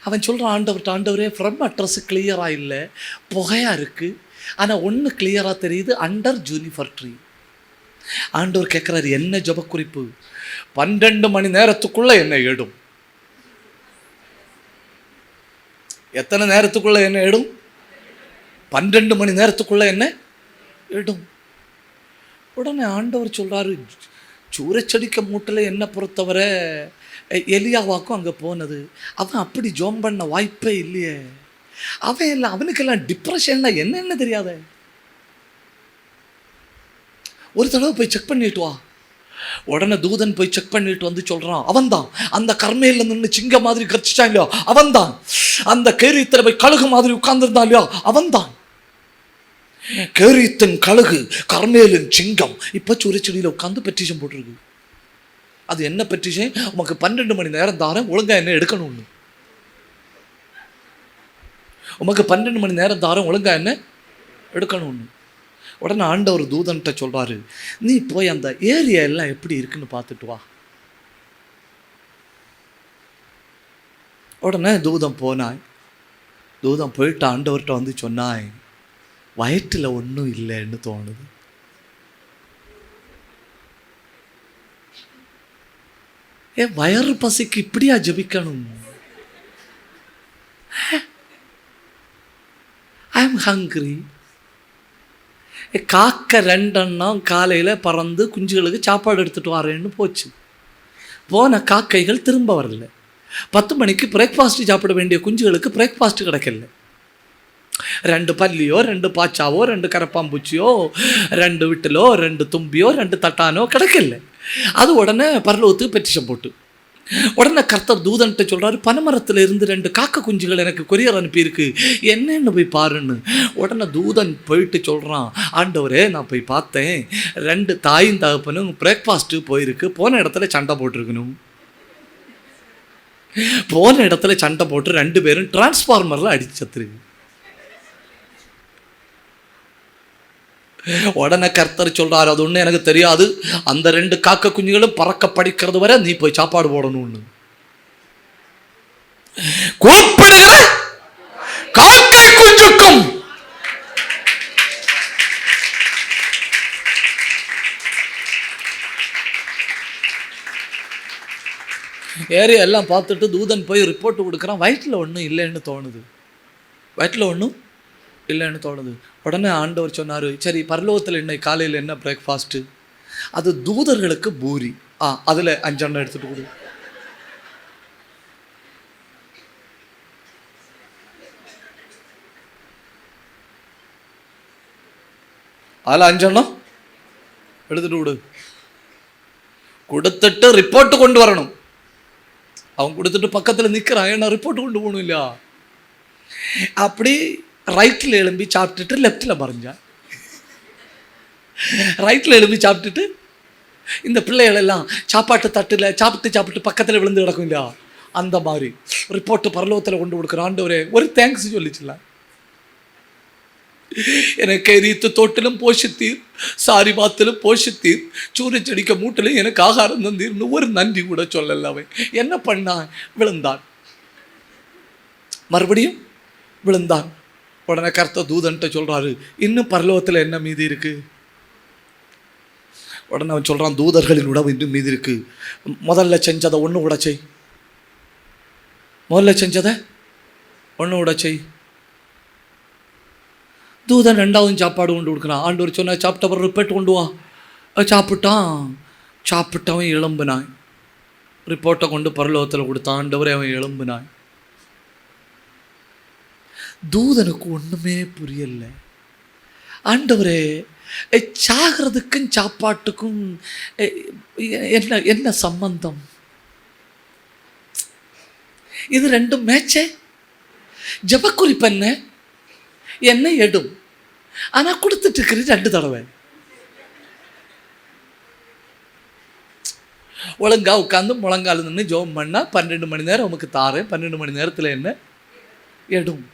அவன் சொல்கிறான் ஆண்டவர்கிட்ட, ஆண்டவரே ஃப்ரம் அட்ரஸ் கிளியராக இல்லை, புகையாக இருக்குது, ஆனால் ஒன்று கிளியராக தெரியுது, அண்டர் ஜூனிஃபர் ட்ரீ. ஆண்டவர் கேட்குறாரு, என்ன ஜபக்குறிப்பு? 12 மணி நேரத்துக்குள்ளே என்ன எடும். எத்தனை நேரத்துக்குள்ளே என்ன எடும்? 12 மணி நேரத்துக்குள்ளே என்ன எடும். உடனே ஆண்டவர் சொல்கிறாரு, சூரச்செடிக்க மூட்டில் என்ன பொறுத்தவரை எலியாவாக்கும் அங்கே போனது. அவன் அப்படி ஜோம் பண்ண வாய்ப்பே இல்லையே. அவன் இல்லை, அவனுக்கெல்லாம் டிப்ரெஷன்னா என்னென்ன தெரியாத. ஒரு தடவை போய் செக் பண்ணிட்டு வா. உடனே தூதன் போய் செக் பண்ணிட்டு வந்து சொல்கிறான், அவன்தான் அந்த கர்மேல நின்று சிங்க மாதிரி கர்ச்சிச்சான் இல்லையா, அவன்தான். அந்த கேரியத்தில் போய் கழுகு மாதிரி உட்கார்ந்துருந்தான் இல்லையா, அவன்தான். கேரியத்தின் கழுகு, கர்மேலின் சிங்கம். இப்போ சூரச்செடியில் உட்காந்து பெட்டிஷன் போட்டிருக்கு. அது என்ன பெட்டிஷன்? உமக்கு 12 மணி நேரம் தாரேன், ஒழுங்கா என்ன எடுக்கணும்னு. உமக்கு 12 மணி நேரம் தாரேன், ஒழுங்கா என்ன எடுக்கணும்னு. உடனே ஆண்டவர் தூதன்கிட்ட சொல்றாரு, நீ போய் அந்த ஏரியா எல்லாம் எப்படி இருக்குன்னு பார்த்துட்டு வா. உடனே தூதம் போனாய். தூதம் போயிட்டு ஆண்டவர்கிட்ட வந்து சொன்னாய், வயிற்றில் ஒன்றும் இல்லைன்னு தோணுது. வயிறு பசிக்கு இப்படியா ஜபிக்கணும்? ஹங்க்ரி. காக்கை 2 எண்ணம் காலையில் பறந்து குஞ்சுகளுக்கு சாப்பாடு எடுத்துகிட்டு வரேன்னு போச்சு. போன காக்கைகள் திரும்ப வரல. 10 மணிக்கு பிரேக்ஃபாஸ்ட்டு சாப்பிட வேண்டிய குஞ்சுகளுக்கு பிரேக்ஃபாஸ்ட்டு கிடைக்கல. 2 பல்லியோ, 2 பாச்சாவோ, 2 கரப்பாம்பூச்சியோ, 2 விட்டலோ, 2 தும்பியோ, 2 தட்டானோ கிடைக்கல. அது உடனே பரலோகத்துக்கு பெட்டிஷன் போட்டு, உடனே கர்த்தர் தூதன்ட்ட சொல்கிறாரு, பனைமரத்தில் இருந்து 2 காக்கை குஞ்சுகள் எனக்கு கொரியர் அனுப்பியிருக்கு, என்னன்னு போய் பாருன்னு. உடனே தூதன் போயிட்டு சொல்கிறான், ஆண்டவரே நான் போய் பார்த்தேன், 2 தாயும் தகப்பனும் பிரேக்ஃபாஸ்ட்டு போயிருக்கு, போன இடத்துல சண்டை போட்டிருக்கணும். போன இடத்துல சண்டை போட்டு 2 பேரும் டிரான்ஸ்ஃபார்மரில் அடிச்சத்துருக்கு. உடனே கர்த்தர் சொல்றாரு, அது ஒண்ணு எனக்கு தெரியாது, அந்த 2 காக்கை குஞ்சுகளும் பறக்க படிக்கிறது வரை நீ போய் சாப்பாடு போடணும்னு. கூப்பிடுகிற காக்கை குஞ்சுக்கும் ஏரியா எல்லாம் பார்த்துட்டு தூதன் போய் ரிப்போர்ட் கொடுக்குறான், வயிற்றில் ஒன்றும் இல்லைன்னு தோணுது, வயிற்றில் ஒன்றும் இல்லைன்னு தோணுது. உடனே ஆண்டவர் சொன்னார், சரி பரலோகத்தில் இன்னைக்கு காலையில் என்ன பிரேக்ஃபாஸ்ட்டு? அது தூதர்களுக்கு பூரி, அதில் 5 எண்ணம் எடுத்துகிட்டு கொடு. அதில் 5 எண்ணம் எடுத்துகிட்டு கொடு. கொடுத்துட்டு ரிப்போர்ட்டு கொண்டு வரணும். அவன் கொடுத்துட்டு பக்கத்தில் நிற்கிறான், ஏன்னா ரிப்போர்ட் கொண்டு போகணும் இல்லையா? அப்படி ரைட்டில் எழும்பி சாப்பிட்டுட்டு லெஃப்டில் மறைஞ்சான். ரைட்டில் எழும்பி சாப்பிட்டுட்டு இந்த பிள்ளைகள் எல்லாம் சாப்பாட்டு தட்டில் சாப்பிட்டு பக்கத்தில் விழுந்து கிடக்கும் இல்லையா? அந்த மாதிரி ரிப்போர்ட்டு பரலோகத்தில் கொண்டு கொடுக்குற. ஆண்டவரே ஒரு தேங்க்ஸ் சொல்லிச்சுல, எனக்கு எரித்து தோட்டிலும் போஷித்தீர், சாரி பாத்திலும் போஷித்தீர், சூரிய செடிக்க மூட்டிலும் எனக்கு ஆகாரம் தந்தீர்னு ஒரு நன்றி கூட சொல்லல. அவன் என்ன பண்ணான்? விழுந்தான், மறுபடியும் விழுந்தான். உடனே கர்த்தர் தூதன்ட்ட சொல்றாரு, இன்னும் பரலோகத்தில் என்ன மீதி இருக்கு? உடனே அவன் சொல்றான், தூதர்களின் உணவு இன்னும் மீதி இருக்கு. முதல்ல செஞ்சதை ஒன்று கூட செய், முதல்ல செஞ்சதை ஒன்று கூட செய். தூதன் 2வது சாப்பாடு கொண்டு கொடுக்குறான். ஆண்டவர் சொன்ன, சாப்பிட்ட ரிப்போர்ட் கொண்டு வா. சாப்பிட்டவன் எழும்புனான். ரிப்போர்ட்டை கொண்டு பரலோகத்தில் கொடுத்தான். ஆண்டவரே அவன் எழும்புனான். தூதனுக்கு ஒன்றுமே புரியல. ஆண்டவரே, சாகிறதுக்கும் சாப்பாட்டுக்கும் என்ன என்ன சம்பந்தம்? இது 2 மேட்சே. ஜபக்குறிப்பு என்ன எடும், ஆனால் கொடுத்துட்டு இருக்கிறது 2 தடவை. ஒழுங்கா உட்காந்து முழங்கால் நின்று ஜோம் பண்ணா 12 மணி நேரம் உமக்கு தாரேன், 12 மணி நேரத்தில் என்ன எடும்.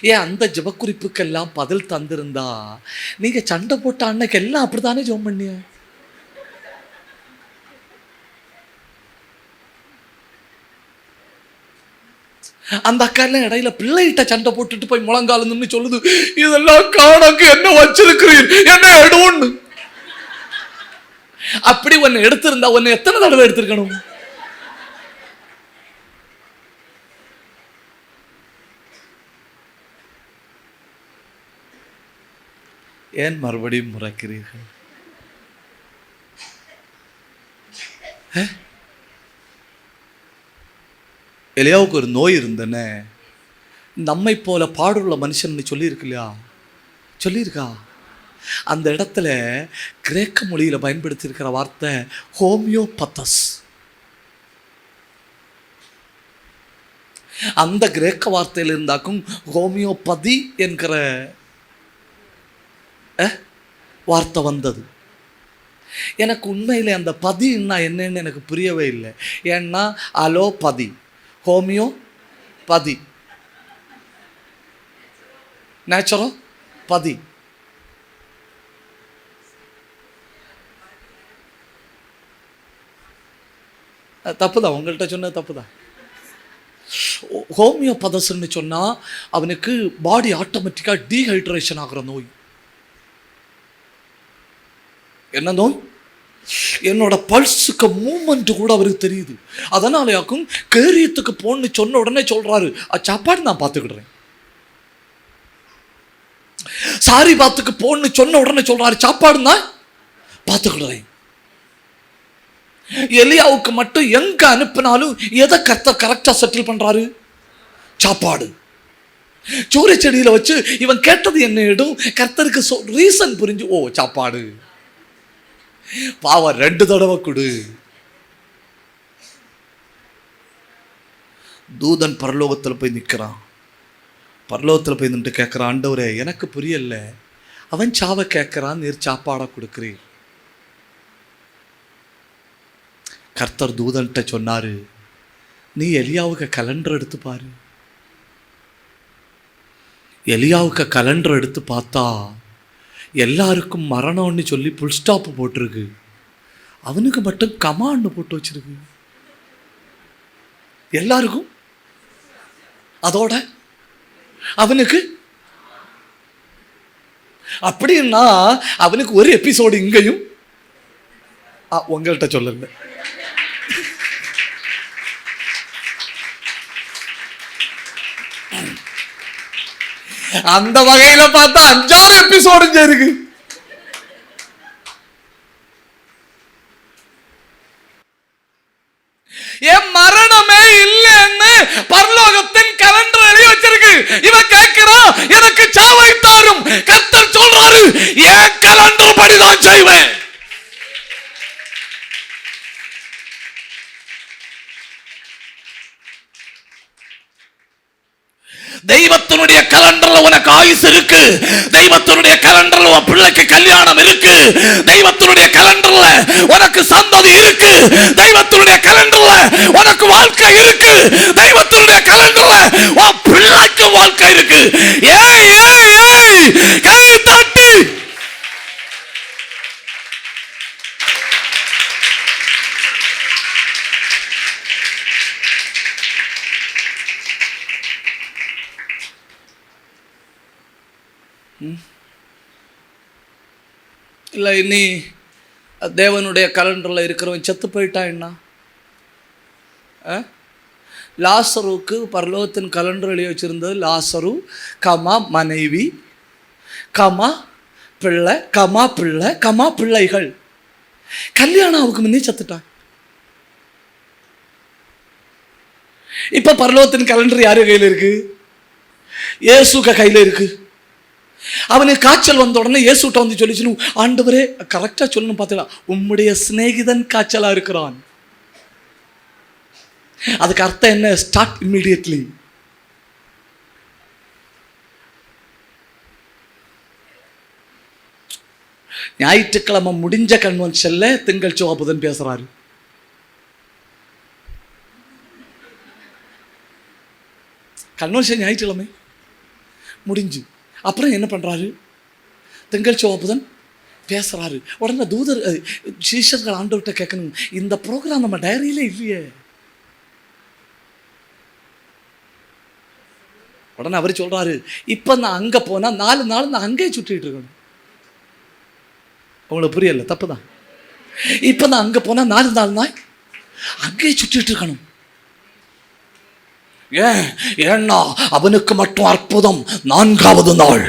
ஏன் அந்த ஜபக்குறிப்புக்கெல்லாம் பதில் தந்திருந்தா நீங்க சண்டை போட்ட அன்னைக்கு எல்லாம் அப்படித்தானே ஜோம் பண்ணிய? அந்த அக்கா எல்லாம் இடையில பிள்ளைகிட்ட சண்டை போட்டுட்டு போய் முழங்கால நின்று சொல்லுது, இதெல்லாம் காணக்கு என்ன வச்சிருக்கிறீர், என்ன எடுன்னு. அப்படி ஒன்னு எடுத்திருந்தா ஒன்னு எத்தனை தடவை எடுத்திருக்கணும்? ஏன் மறுபடியும் முறைக்கிறீர்கள்? எலியாவுக்கு ஒரு நோய் இருந்தனே, நம்மை போல பாடுள்ள மனுஷன் சொல்லியிருக்கு இல்லையா? சொல்லியிருக்கா? அந்த இடத்துல கிரேக்க மொழியில் பயன்படுத்தியிருக்கிற வார்த்தை ஹோமியோபத்தஸ். அந்த கிரேக்க வார்த்தையில் இருந்தாக்கும் ஹோமியோபதி என்கிற வார்த்தை வந்தது. எனக்கு உண்மையில் அந்த பதின்னா என்னன்னு எனக்கு புரியவே இல்லை. ஏன்னா அலோபதி, ஹோமியோ பதி, நேச்சுரோ பதி. தப்புதான், உங்கள்கிட்ட சொன்னது தப்புதான். ஹோமியோபதஸ்ன்னு சொன்னால் அவனுக்கு பாடி ஆட்டோமேட்டிக்காக டீஹைட்ரேஷன் ஆகிற நோய். என்ன நோய்? என்னோட பல்ஸுக்கு மூமெண்ட் கூட அவருக்கு தெரியுது. அதனாலயாக்கும் கேரியத்துக்கு போன்னு சொன்ன உடனே சொல்றாரு, சாப்பாடு நான் பார்த்துக்கிடுறேன். சாரி பாத்துக்கு போன்னு சொன்ன உடனே சொல்றாரு, சாப்பாடுன்னா பார்த்துக்கிடுறேன். எலியாவுக்கு மட்டும் எங்க அனுப்பினாலும் எதை கர்த்தர் கரெக்டா செட்டில் பண்றாரு? சாப்பாடு. சூரிய செடியில வச்சு இவன் கேட்டது என்ன இடும், கர்த்தருக்கு ரீசன் புரிஞ்சு, ஓ சாப்பாடு, பாவம் 2 தடவை கொடு. தூதன் பரலோகத்தில் போய் நிற்கிறான். பரலோகத்தில் போய் நின்று கேட்குறான், ஆண்டவரே எனக்கு புரியல, அவன் சாவை கேட்குறான், நீர் சாப்பாடா கொடுக்குறீர். கர்த்தர் தூதன்கிட்ட சொன்னாரு, நீ எலியாவுக்கு கலண்டர் எடுத்து பாரு. எலியாவுக்கு கலண்டர் எடுத்து பார்த்தா எல்லாருக்கும் மரணம்னு சொல்லி புல் ஸ்டாப் போட்டிருக்கு, அவனுக்கு மட்டும் கமான்னு போட்டு வச்சிருக்கு. எல்லாருக்கும் அதோட அவனுக்கு அப்படின்னா அவனுக்கு ஒரு எபிசோடு இங்கேயும். உங்கள்கிட்ட சொல்லல, அந்த வகையில பார்த்தா 5-6 எபிசோடு இருக்கு. என் மரணமே இல்லைன்னு பரலோகத்தின் கலண்டர் எழுதி வச்சிருக்கு. இவன் கேட்கிறான், எனக்கு சாவை தாரும். கர்த்தர் சொல்றாரு, என் கலண்டர் படிதான் செய்வேன். தெய்வத்தினுடைய கலண்டர்ல உனக்கு ஆயுசு இருக்கு. தெய்வத்தினுடைய கலண்டர்ல உன் பிள்ளைக்கு கல்யாணம் இருக்கு. தெய்வத்தினுடைய கலண்டர்ல உனக்கு சந்ததி இருக்கு. தெய்வத்தினுடைய கலண்டர்ல உனக்கு வாழ்க்கை இருக்கு. தெய்வத்தினுடைய கலண்டர்ல உன் பிள்ளைக்கு வாழ்க்கை இருக்கு. ஏய் ஏய் ஏய், கை தட்டி இல்லை, இனி தேவனுடைய கலண்டரில் இருக்கிறவன் செத்து போயிட்டா என்ன? லாசருவுக்கு பரலோகத்தின் கலண்டர் எழுதி வச்சிருந்தது, லாசரு கமா மனைவி கமா பிள்ளை கமா பிள்ளை கமா பிள்ளைகள். கல்யாணம் அவருக்கு முன்னே செத்துட்டான். இப்ப பரலோகத்தின் கலண்டர் யாரு கையில் இருக்கு? இயேசுக்கு கையில் இருக்கு. அவனுக்கு காய்ச்சல் வந்த உடனே இயேசுட்ட வந்து சொல்லிச்சு, ஆண்டவரே கரெக்டா சொல்லணும் பார்த்தா, உம்முடைய சிநேகிதன் காய்ச்சலா இருக்கிறான். அதுக்கு அர்த்தம் என்ன? Start immediately. ஞாயிற்றுக்கிழமை முடிஞ்ச கன்வென்ஷன்ல திங்கள் செவ்வாய் புதன் பேசுறாரு. கன்வென்ஷன் ஞாயிற்றுக்கிழமை முடிஞ்சு அப்புறம் என்ன பண்றாரு? திங்கள் செவ்வாய் புதன் பேசுறாரு. உடனே தூதர் சீஷர்கள் ஆண்டவர்கிட்ட கேட்கணும், இந்த ப்ரோக்ராம் நம்ம டைரியில இல்லையே. உடனே அவர் சொல்றாரு, இப்ப நான் அங்க போனா 4 நாள் நான் அங்கேயே சுற்றிட்டு இருக்கணும். உங்களுக்கு புரியல? தப்புதான். இப்ப நான் அங்க போனா 4 நாள் நான் அங்கேயே சுற்றிட்டு இருக்கணும். ஏன்னா அவனுக்கு மட்டும் அற்புதம் 4வது நாள்.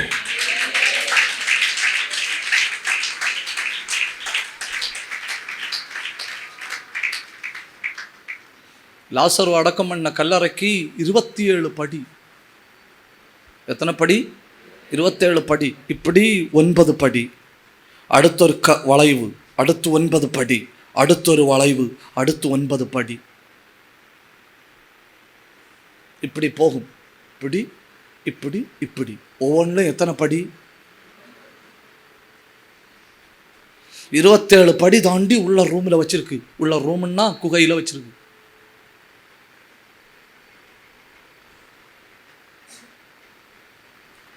லாசரு அடக்கம் பண்ண கல்லறைக்கு 27 படி. எத்தனை படி? 27 படி. இப்படி 9 படி, அடுத்தொரு வளைவு, அடுத்து 9 படி, அடுத்தொரு வளைவு, அடுத்து 9 படி, இப்படி போகும். இப்படி இப்படி இப்படி ஒவ்வொன்றும் எத்தனை படி? 27 படி தாண்டி உள்ள ரூம்ல வச்சிருக்கு. உள்ள ரூம்னா குகையில வச்சிருக்கு.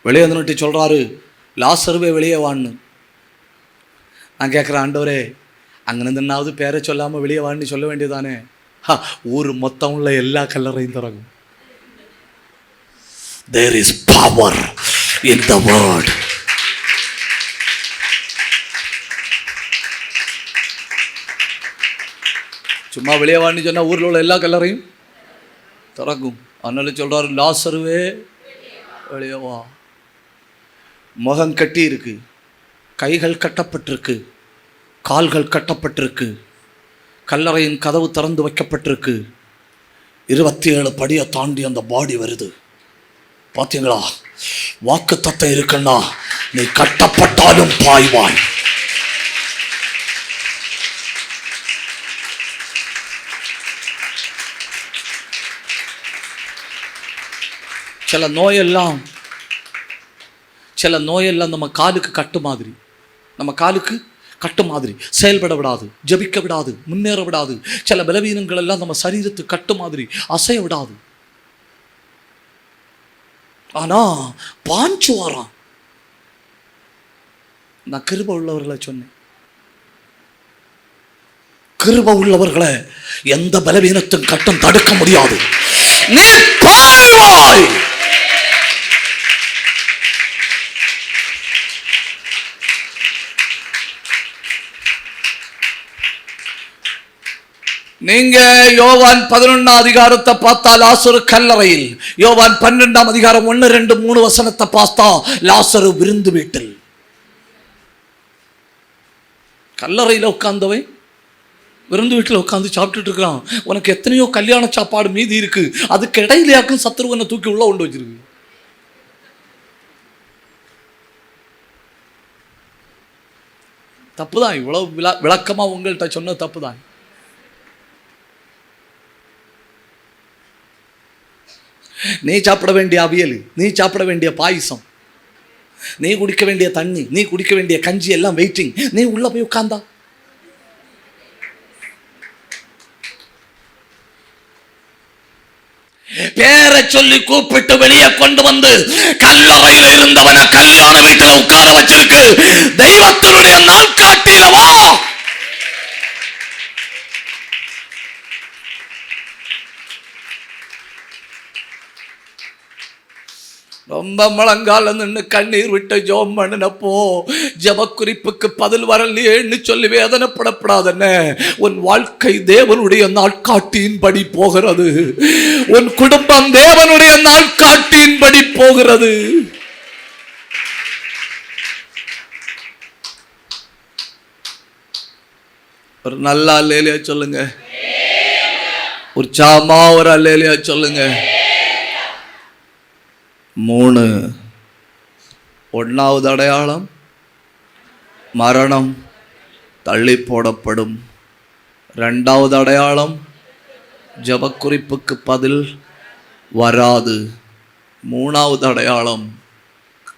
வெளியே வந்துட்டு சொல்றாரு, லாசருவே வெளியே வான்னு. நான் கேட்குறேன், ஆண்டவரே அங்கே நின்னாவது பேரை சொல்லாமல் வெளியே வான்னு சொல்ல வேண்டியதானே? ஊர் மொத்தம் உள்ள எல்லா கல்லறையும் திறகும். There is power in the word. சும்மா வெளியே வான்னு சொன்னா ஊரில் உள்ள எல்லா கல்லறையும் திறக்கும். அதனால சொல்றாரு, லாசருவே வெளியே வா. முகம் கட்டி இருக்கு, கைகள் கட்டப்பட்டிருக்கு, கால்கள் கட்டப்பட்டிருக்கு, கல்லறையின் கதவு திறந்து வைக்கப்பட்டிருக்கு. 27 படியை தாண்டி அந்த பாடி வருது. பார்த்தீங்களா? வாக்கு தத்தம் இருக்குன்னா நீ கட்டப்பட்டாலும் பாய்வாய். சில நோயெல்லாம் நம்ம காலுக்கு கட்டு மாதிரி, நம்ம காலுக்கு கட்டு மாதிரி செயல்பட விடாது, ஜபிக்க விடாது, முன்னேற விடாது. சில பலவீனங்கள் எல்லாம் நம்ம சரீரத்துக்கு கட்டு மாதிரி அசைய விடாது. ஆனா பாஞ்சு வாரான். நான் கிருபை உள்ளவர்களை சொன்னேன். கிருபை உள்ளவர்களை எந்த பலவீனத்தின் கட்டம் தடுக்க முடியாது. நீ பாய்வாய். நீங்க யோவான் 11 அதிகாரத்தை பார்த்தா லாசரு கல்லறையில், யோவான் 12 அதிகாரம் 1, 2, 3 வசனத்தை பார்த்தா லாசரு விருந்து வீட்டில். கல்லறையில் உட்கார்ந்தவை விருந்து வீட்டில் உட்காந்து சாப்பிட்டுட்டு இருக்கிறான். உனக்கு எத்தனையோ கல்யாண சாப்பாடு மீதி இருக்கு, அதுக்கு இடையிலேயாக்கும் சத்துருவனை தூக்கி உள்ள கொண்டு வச்சிருக்கு. தப்புதான். இவ்வளவு விளக்கமா உங்கள்கிட்ட சொன்ன தப்புதான். நீ சாப்பிட வேண்டிய அவியல், நீ சாப்பிட வேண்டிய பாயசம், நீ குடிக்க வேண்டிய தண்ணி, நீ குடிக்க வேண்டிய கஞ்சி எல்லாம் வெயிட்டிங். நீ உள்ள போய் உட்கார்ந்தா பேரை சொல்லி கூப்பிட்டு வெளியே கொண்டு வந்து கல்லறையில் இருந்தவனை கல்யாண வீட்டில் உட்கார வச்சிருக்கு. தெய்வத்தினுடைய நாள் காட்டிலவா? ரொம்ப முழங்கால நின்று கண்ணீர் விட்டு ஜோம் பண்ணினப்போ ஜப குறிப்புக்கு பதில் வரலையேன்னு சொல்லி வேதனைப்படப்படாதன்னு. உன் வாழ்க்கை தேவனுடைய நாட்காட்டியின்படி போகிறது. உன் குடும்பம் தேவனுடைய நாட்காட்டியின்படி போகிறது. ஒரு நல்ல அல்லேலியா சொல்லுங்க. உற்சாகமா ஒரு அல்லேலியா சொல்லுங்க. 3. 1வது அடையாளம் மரணம் தள்ளி போடப்படும். 2வது அடையாளம் ஜபக்குறிப்புக்கு பதில் வராது. 3வது அடையாளம்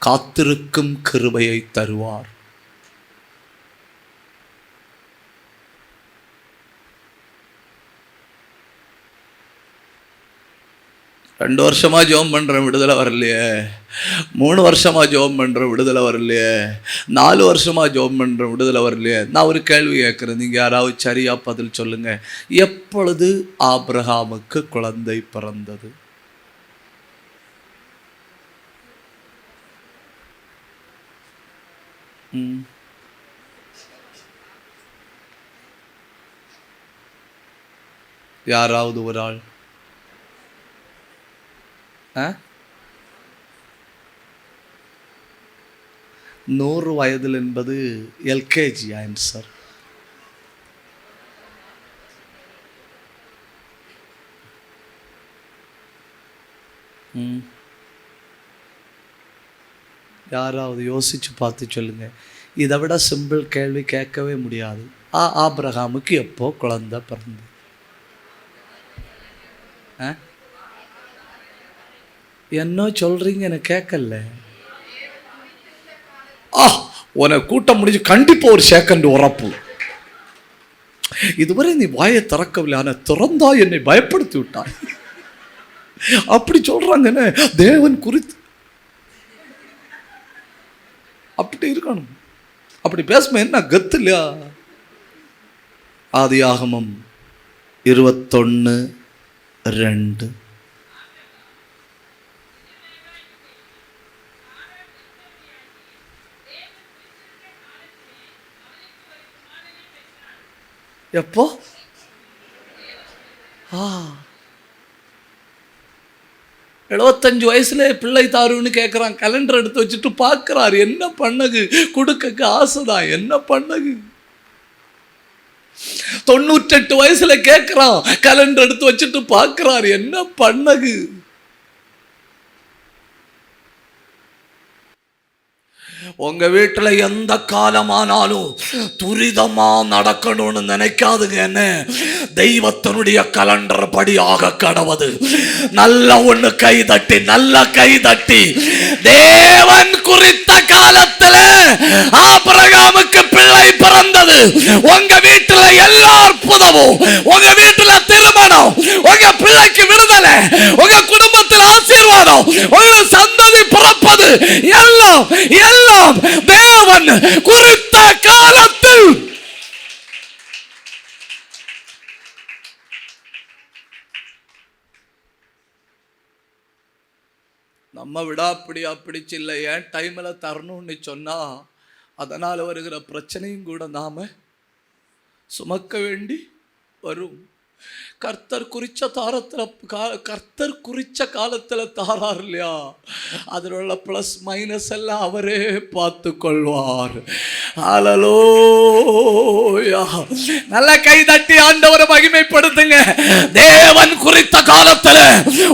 காத்திருக்கும் கிருபையை தருவார். ரெண்டு வருஷமா ஜோம் பண்றேன், விடுதலை வரலையே. 3 வருஷமா ஜோம் பண்றேன், விடுதலை வரலையே. 4 வருஷமா ஜோம் பண்றேன், விடுதலை வரலையே. நான் ஒரு கேள்வி கேட்கிறேன், நீங்க யாராவது சரியா பதில் சொல்லுங்க. எப்பொழுது ஆபிரகாமுக்கு குழந்தை பிறந்தது? யாராவது ஒரு ஆள் 100 வயதில் என்பது எல்கேஜி ஆன்சர். யாராவது யோசிச்சு பார்த்து சொல்லுங்க. இதை விட சிம்பிள் கேள்வி கேட்கவே முடியாது. ஆபிரகாமுக்கு எப்போ குழந்தை பிறந்தது? என்ன சொல்றீங்க? எனக்கு கேட்கல. உன கூட்டம் முடிஞ்சு கண்டிப்பா ஒரு செகண்ட் உறப்பு. இதுவரை நீ வாயை திறக்கவில்லை, ஆனா திறந்தா என்னை பயப்படுத்தி விட்டாய். அப்படி சொல்றாங்கன்னு தேவன் குறித்து அப்படி இருக்கணும். அப்படி பேசுமா என்ன கத்து இல்லையா? ஆதியாகமம் 21:2. எப்போ? 75 வயசுல பிள்ளை தாருன்னு கேட்குறான். கலண்டர் எடுத்து வச்சுட்டு பார்க்குறாரு. என்ன பண்ணகு, கொடுக்க ஆசைதான், என்ன பண்ணகு. 98 வயசுல கேட்குறான். கலண்டர் எடுத்து வச்சுட்டு பார்க்குறாரு. என்ன பண்ணகு. உங்க வீட்டுல எந்த காலமானாலும் துரிதமா நடக்கணும்னு நினைக்காதுங்க. என்ன தெய்வத்தினுடைய கலண்டர் படி ஆக கடவுது. நல்ல ஒண்ணு கை தட்டி, நல்ல கை தட்டி. தேவன் குறித்த காலத்துல ஆபிரகாமுக்கு பிள்ளை பிறந்தது. உங்க வீட்டுல எல்லா அற்புதமும், உங்க வீட்டுல திருமணம், உங்க பிள்ளைக்கு விடுதலை, உங்க குடும்பத்தில் ஆசீர்வாதம், உங்க சந்ததி பிறப்பது எல்லாம் எல்லாம் தேவன் குறித்த காலத்தில். நம்ம விடாப்பிடியா பிடிச்சு இல்லை, ஏன் டைம்ல தரணும்னு சொன்னா அதனால வருகிற பிரச்சனையும் கூட நாம சுமக்க வேண்டி வரும். கர்த்தர் குறிச்ச காலத்துல தாரார் இல்லையா, அதில் உள்ள பிளஸ் மைனஸ் எல்லாம் அவரே பார்த்து கொள்வார். ஹல்லேலூயா. நல்ல கை தட்டி ஆண்டவரை மகிமைப்படுத்துங்க. தேவன் குறித்த காலத்துல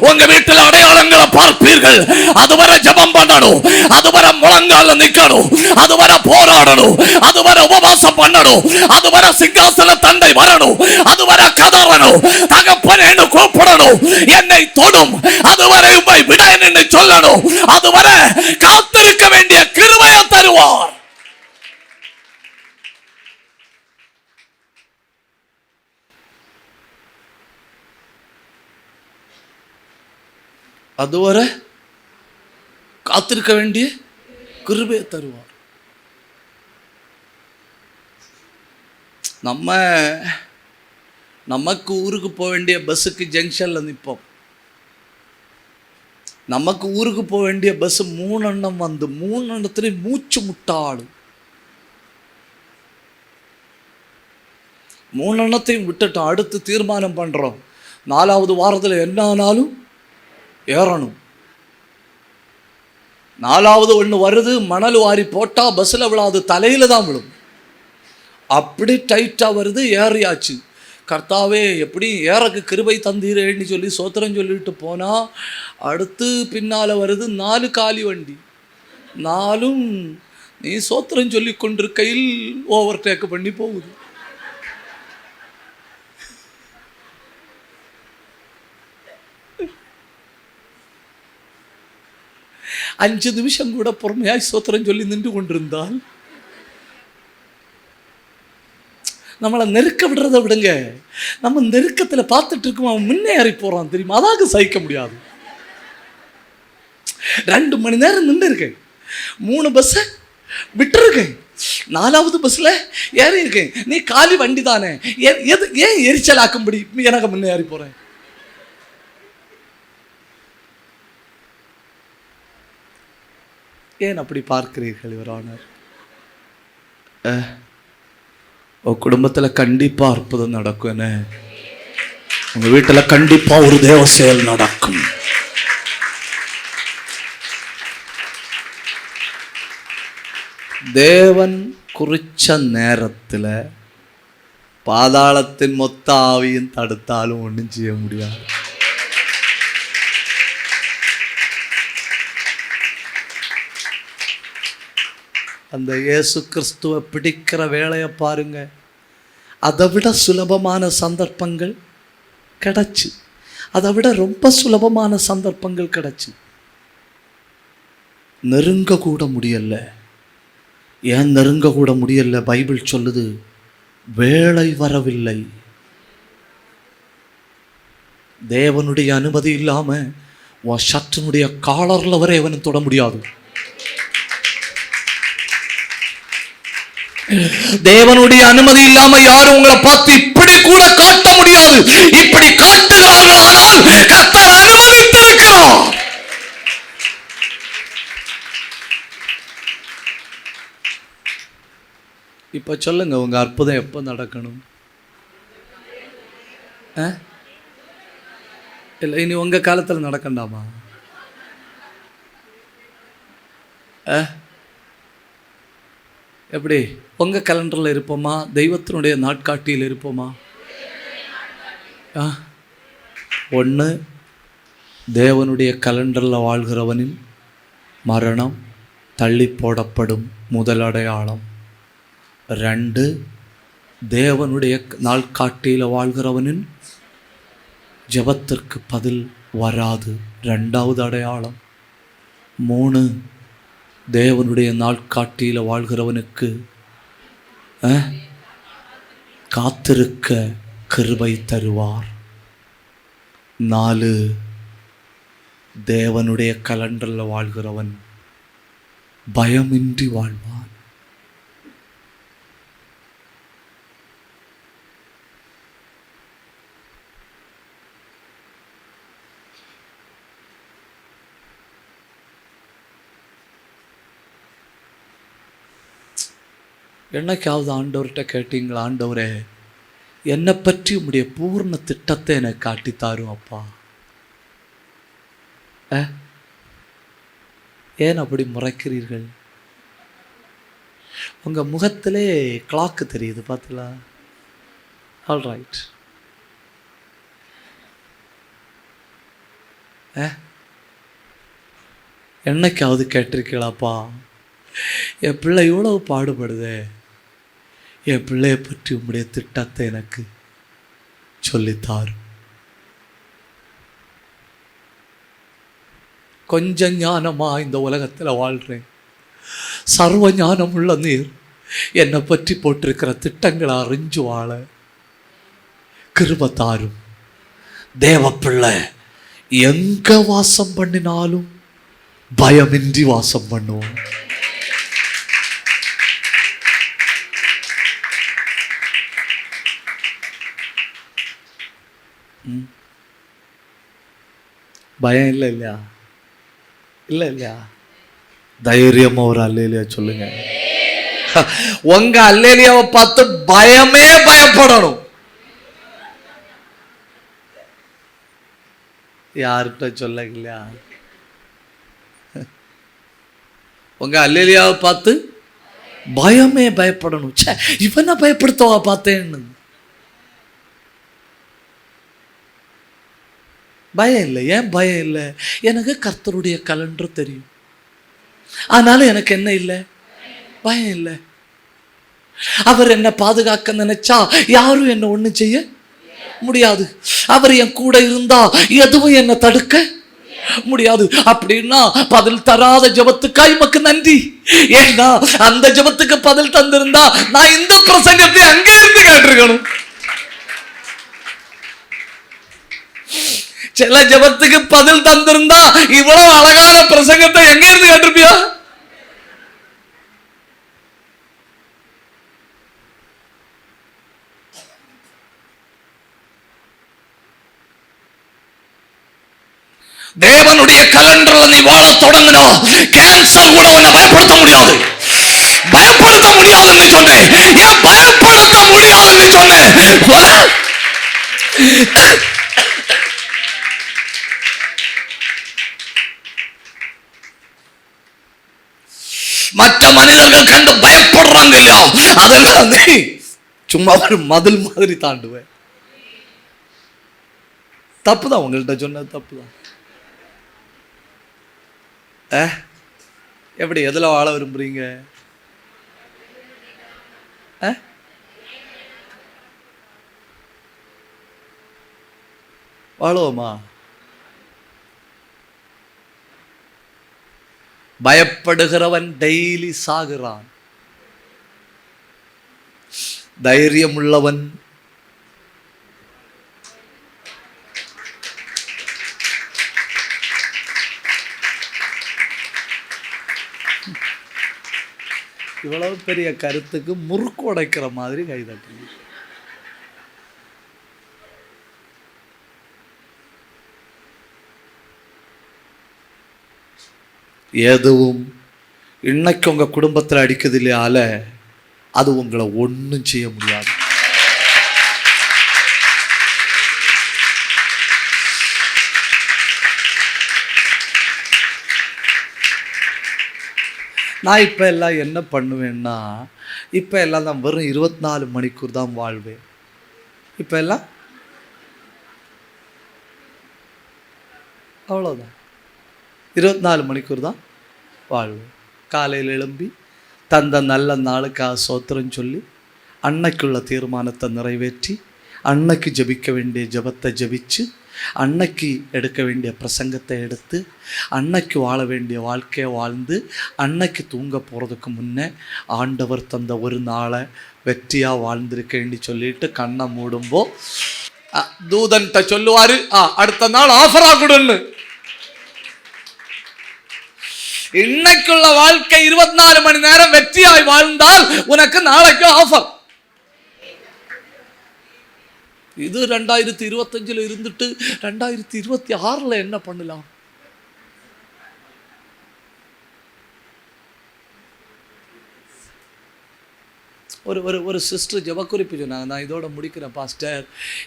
உங்க வீட்டில் அடையாளங்களை பார்ப்பீர்கள். அதுவரை ஜெபம் பண்ணணும், அதுவரை முழங்கால நிக்கணும், அதுவரை போராடணும், அதுவரை உபவாசம் பண்ணணும், அதுவரை சிங்காசன தண்டை வரணும், அதுவரை கதறணும், தகப்பனேன்னு கூப்பிடணும், என்னை தொடும், அதுவரை உம்மை விடேன் என்று சொல்லணும், அதுவரை காத்திருக்க வேண்டிய கிருபையை தருவார். அதுவரை காத்திருக்க வேண்டிய கிருபையை தருவார். நமக்கு ஊருக்கு போக வேண்டிய பஸ்ஸுக்கு ஜங்ஷன்ல நிற்போம். நமக்கு ஊருக்கு போக வேண்டிய பஸ் 3 எண்ணம் வந்து 3 எண்ணத்துல மூச்சு முட்டாடு. 3 எண்ணத்தையும் விட்டுட்டோம். அடுத்து தீர்மானம் பண்றோம், 4வது வாரத்தில் என்ன ஆனாலும் ஏறணும். 4வது ஒன்று வருது, மணல் வாரி போட்டா பஸ்ஸில் விழாது, தலையில தான் விழும். அப்படி டைட்டா வருது, ஏறியாச்சு. கர்த்தாவே எப்படி ஏறக்கு கிருபை தந்தீரேன்னு சொல்லி சோத்திரம் சொல்லிட்டு போனா, அடுத்து பின்னால வருது 4 காலி வண்டி. 4ம் நீ சோத்திரம் சொல்லி கொண்டிருக்கையில் ஓவர் டேக் பண்ணி போகுது. அஞ்சு நிமிஷம் கூட பொறுமையாய் சோத்திரம் சொல்லி நின்று கொண்டிருந்தால், நம்மளை நெருக்க விடுறதை விடுங்க, நம்ம நெருக்கத்தில் பார்த்துட்டு இருக்கோம், அவன் முன்னேறி போறான் தெரியுமா, அதாக சகிக்க முடியாது. 2 மணி நேரம் நின்று இருக்கேன், 3 பஸ்ஸை விட்டுருக்கேன், 4வது பஸ்ல ஏறி இருக்கேன். நீ காலி வண்டி தானே, ஏன் எரிச்சல் ஆக்கும்படி எனக்கு முன்னேறி போறேன்? ஏன் அப்படி பார்க்கிறீர்கள்? இவரானர் குடும்பத்தில் கண்டிப்பா அற்புதம் நடக்கும். என்ன உங்க வீட்டில் கண்டிப்பா ஒரு தேவ செயல் நடக்கும். தேவன் குறிச்ச நேரத்தில் பாதாளத்தின் மொத்த ஆவியும் தடுத்தாலும் ஒன்றும் செய்ய முடியாது. அந்த இயேசு கிறிஸ்துவை பிடிக்கிற வேலையை பாருங்க. அதை விட சுலபமான சந்தர்ப்பங்கள் கிடைச்சு, அதை விட ரொம்ப சுலபமான சந்தர்ப்பங்கள் கிடைச்சு, நெருங்க கூட முடியல. ஏன் நெருங்க கூட முடியல? பைபிள் சொல்லுது, வேளை வரவில்லை. தேவனுடைய அனுமதி இல்லாம உன் ஷர்ட்டினுடைய காலர்ல வரை அவனை தொட முடியாது. தேவனுடைய அனுமதி இல்லாம யாரும் உங்களை பார்த்து இப்படி கூட காட்ட முடியாது. இப்படி காட்டுகிறார்களானால் கர்த்தர் அனுமதித்திருக்கிறார். இப்ப சொல்லுங்க, உங்க அற்புதம் எப்ப நடக்கணும்? இல்லை, இனி உங்க காலத்தில் நடக்கண்டாமா? எப்படி உங்கள் கலண்டரில் இருப்போமா, தெய்வத்தினுடைய நாட்காட்டியில் இருப்போமா? ஒன்று, தேவனுடைய கலண்டரில் வாழ்கிறவனின் மரணம் தள்ளி போடப்படும் முதல் அடையாளம். 2, தேவனுடைய நாட்காட்டியில் வாழ்கிறவனின் ஜெபத்திற்கு பதில் வராது, 2வது அடையாளம். 3, தேவனுடைய நாட்காட்டியில் வாழ்கிறவனுக்கு காத்திருக்க கிருபை தருவார். 4, தேவனுடைய கலண்டரில் வாழ்கிறவன் பயமின்றி வாழ்வான். என்னைக்காவது ஆண்டவர்கிட்ட கேட்டீங்களா, ஆண்டவரே என்னை பற்றி உம்முடைய பூர்ண திட்டத்தை எனக்கு காட்டித்தாரும் அப்பா? ஏன் அப்படி முறைக்கிறீர்கள்? உங்கள் முகத்திலே கிளாக்கு தெரியுது பார்த்தீங்களா? All right. என்னைக்காவது கேட்டிருக்கீங்களாப்பா, என் பிள்ளை இவ்வளவு பாடுபடுதே, என் பிள்ளையை பற்றி உம்முடைய திட்டத்தை எனக்கு சொல்லித்தாரும். கொஞ்சம் ஞானமா இந்த உலகத்தில் வாழ்கிறேன், சர்வ ஞானம் உள்ள நீர் என்னை பற்றி போட்டிருக்கிற திட்டங்களை அறிஞ்சு வாழ கிருபை தாரும். தேவ பிள்ளை எங்க வாசம் பண்ணினாலும் பயமின்றி வாசம் பண்ணுவோம். பயம் இல்லை இல்லையா? இல்லை இல்லையா? தைரியமா ஒரு அல்லேலியா சொல்லுங்க. உங்க அல்லேலியாவை பார்த்து பயமே பயப்படணும். யார்கிட்ட சொல்ல இல்லையா? உங்க அல்லேலியாவை பார்த்து பயமே பயப்படணும். இவனை பயப்படுத்தவா பார்த்தேன்னு பயம் இல்லை. ஏன் பயம் இல்லை? எனக்கு கர்த்தருடைய கலண்டர் தெரியும், ஆனாலும் எனக்கு என்ன இல்லை? பயம் இல்லை. அவர் என்னை பாதுகாக்க நினைச்சா யாரும் என்ன ஒண்ணு செய்ய முடியாது. அவர் என் கூட இருந்தா எதுவும் என்ன தடுக்க முடியாது. அப்படின்னா பதில் தராத ஜெபத்துக்காய் உமக்கு நன்றி. ஏன்னா அந்த ஜெபத்துக்கு பதில் தந்திருந்தா நான் இந்த பிரசங்கத்தை அங்கே இருந்து கேட்டிருக்கணும். சில ஜெபத்துக்கு பதில் தந்திருந்தா இவ்வளவு அழகான பிரசங்கத்தை எங்க இருந்து கேட்டிருப்பியா? தேவனுடைய கலண்டர்ல நீ வாழ தொடங்கினா கேன்சர் கூட உன்னை பயப்படுத்த முடியாது. பயப்படுத்த முடியாதுன்னு சொன்னேன். ஏன் பயப்படுத்த முடியாதுன்னு சொன்னேன்? மற்ற மனிதர்கள் கண்டு பயப்படுறாங்க இல்லையா, அதெல்லாம் நீ சும்மா ஒரு மதில் மாதிரி தாண்டுவேன். தப்புதான், உங்கள்கிட்ட சொன்ன தப்புதான். எப்படி எதுல வாழ விரும்புறீங்க? வாழுவோமா? பயப்படுகிறவன் டெய்லி சாகுறான். தைரியம் உள்ளவன் இவ்வளவு பெரிய கருத்துக்கு முறுக்கு உடைக்கிற மாதிரி கைதட்டு. எதுவும் இன்னைக்கு உங்க குடும்பத்தில் அடிக்குது இல்லையால அது உங்களை ஒன்றும் செய்ய முடியாது. நான் இப்போ எல்லாம் என்ன பண்ணுவேன்னா, இப்போ எல்லாம் நான் வெறும் 24 மணிக்கூர் தான் வாழ்வேன். இப்போ எல்லாம் அவ்வளோதான், 24 மணிக்கூர் தான் வாழ்வேன். காலையில் எழும்பி தந்த நல்ல நாளுக்காக சோத்திரம் சொல்லி, அன்னைக்குள்ள தீர்மானத்தை நிறைவேற்றி, அன்னைக்கு ஜபிக்க வேண்டிய ஜபத்தை ஜபிச்சு, அன்னைக்கு எடுக்க வேண்டிய பிரசங்கத்தை எடுத்து, அன்னைக்கு வாழ வேண்டிய வாழ்க்கையை வாழ்ந்து, அன்னைக்கு தூங்க போகிறதுக்கு முன்னே ஆண்டவர் தந்த ஒரு நாளை வெற்றியாக வாழ்ந்திருக்கேன்னு சொல்லிட்டு கண்ணை மூடும்போ தூதன்கிட்ட சொல்லுவார், அடுத்த நாள் ஆஃபராக கொடுன்னு. இன்னைக்குள்ள வாழ்க்கை 24 மணி நேரம் வெற்றியாய் வாழ்ந்தால் உனக்கு நாளைக்கு ஆஃபர். இது 2025 இருந்துட்டு 2026 என்ன பண்ணலாம்? ஒரு சிஸ்டர் ஜெபக்குறிப்பு சொன்னாங்க. நான் இதோட முடிக்கிறேன் பாஸ்டர்,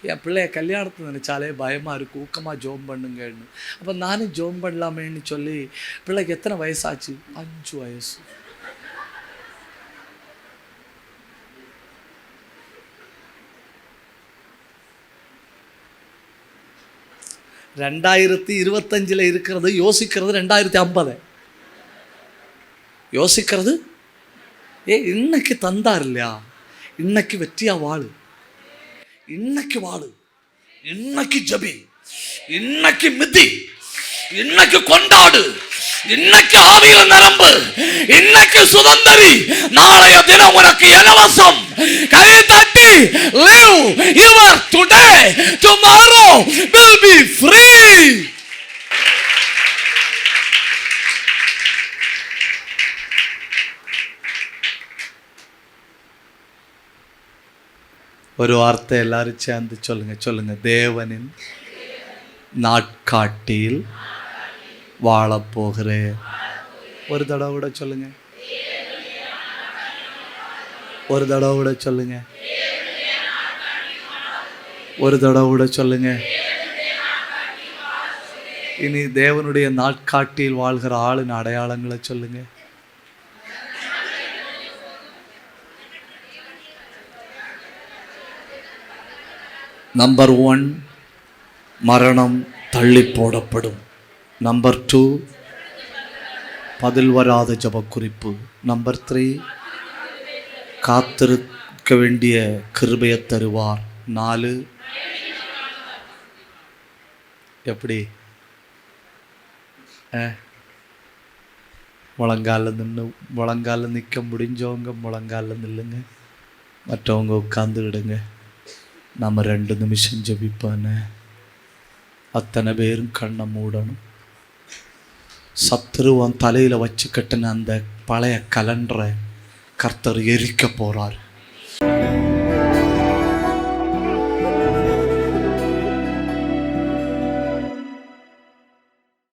என் பிள்ளைய கல்யாணத்தை நினைச்சாலே பயமாக இருக்குது, ஊக்கமாக ஜோம் பண்ணுங்கன்னு. அப்போ நானும் ஜோம் பண்ணலாமேன்னு சொல்லி, பிள்ளைக்கு எத்தனை வயசாச்சு? 5 வயசு. (2025) இருக்கிறது யோசிக்கிறது 2050 யோசிக்கிறது. இன்னைக்கு தந்தார் இல்லையா, இன்னைக்கு வெற்றியா வாழு, இன்னைக்கு வாழு, இன்னைக்கு ஜபி, இன்னைக்கு மிதி, இன்னைக்கு கொண்டாடு, இன்னைக்கு ஆவியில நிரம்பு, இன்னைக்கு சுதந்திரி. நாளைய தினம் உனக்கு இலவசம். கை தட்டி live your today, tomorrow will be free. ஒரு வார்த்தை எல்லாரும் சேர்ந்து சொல்லுங்க. தேவனின் நாட்காட்டியில் வாழப்போகிறேன். ஒரு தடவை கூட சொல்லுங்க, ஒரு தடவை கூட சொல்லுங்க, ஒரு தடவை கூட சொல்லுங்க. இனி தேவனுடைய நாட்காட்டியில் வாழ்கிற ஆளின் அடையாளங்களை சொல்லுங்க. நம்பர் 1, மரணம் தள்ளி போடப்படும். நம்பர் 2, பதில் வராத ஜபக்குறிப்பு. நம்பர் 3, காத்திருக்க வேண்டிய கிருபையை தருவார். 4, எப்படி முழங்கால நிற்க முடிஞ்சவங்க முழங்கால நில்லுங்க, மற்றவங்க உட்காந்துக்கிடுங்க. நம்ம 2 நிமிஷம் ஜபிப்பானே. அத்தனை பேரும் கண்ணை மூடணும். சத்துருவன் தலையில் வச்சு கட்டின அந்த பழைய கலண்டரை கர்த்தர் எரிக்க போறார்.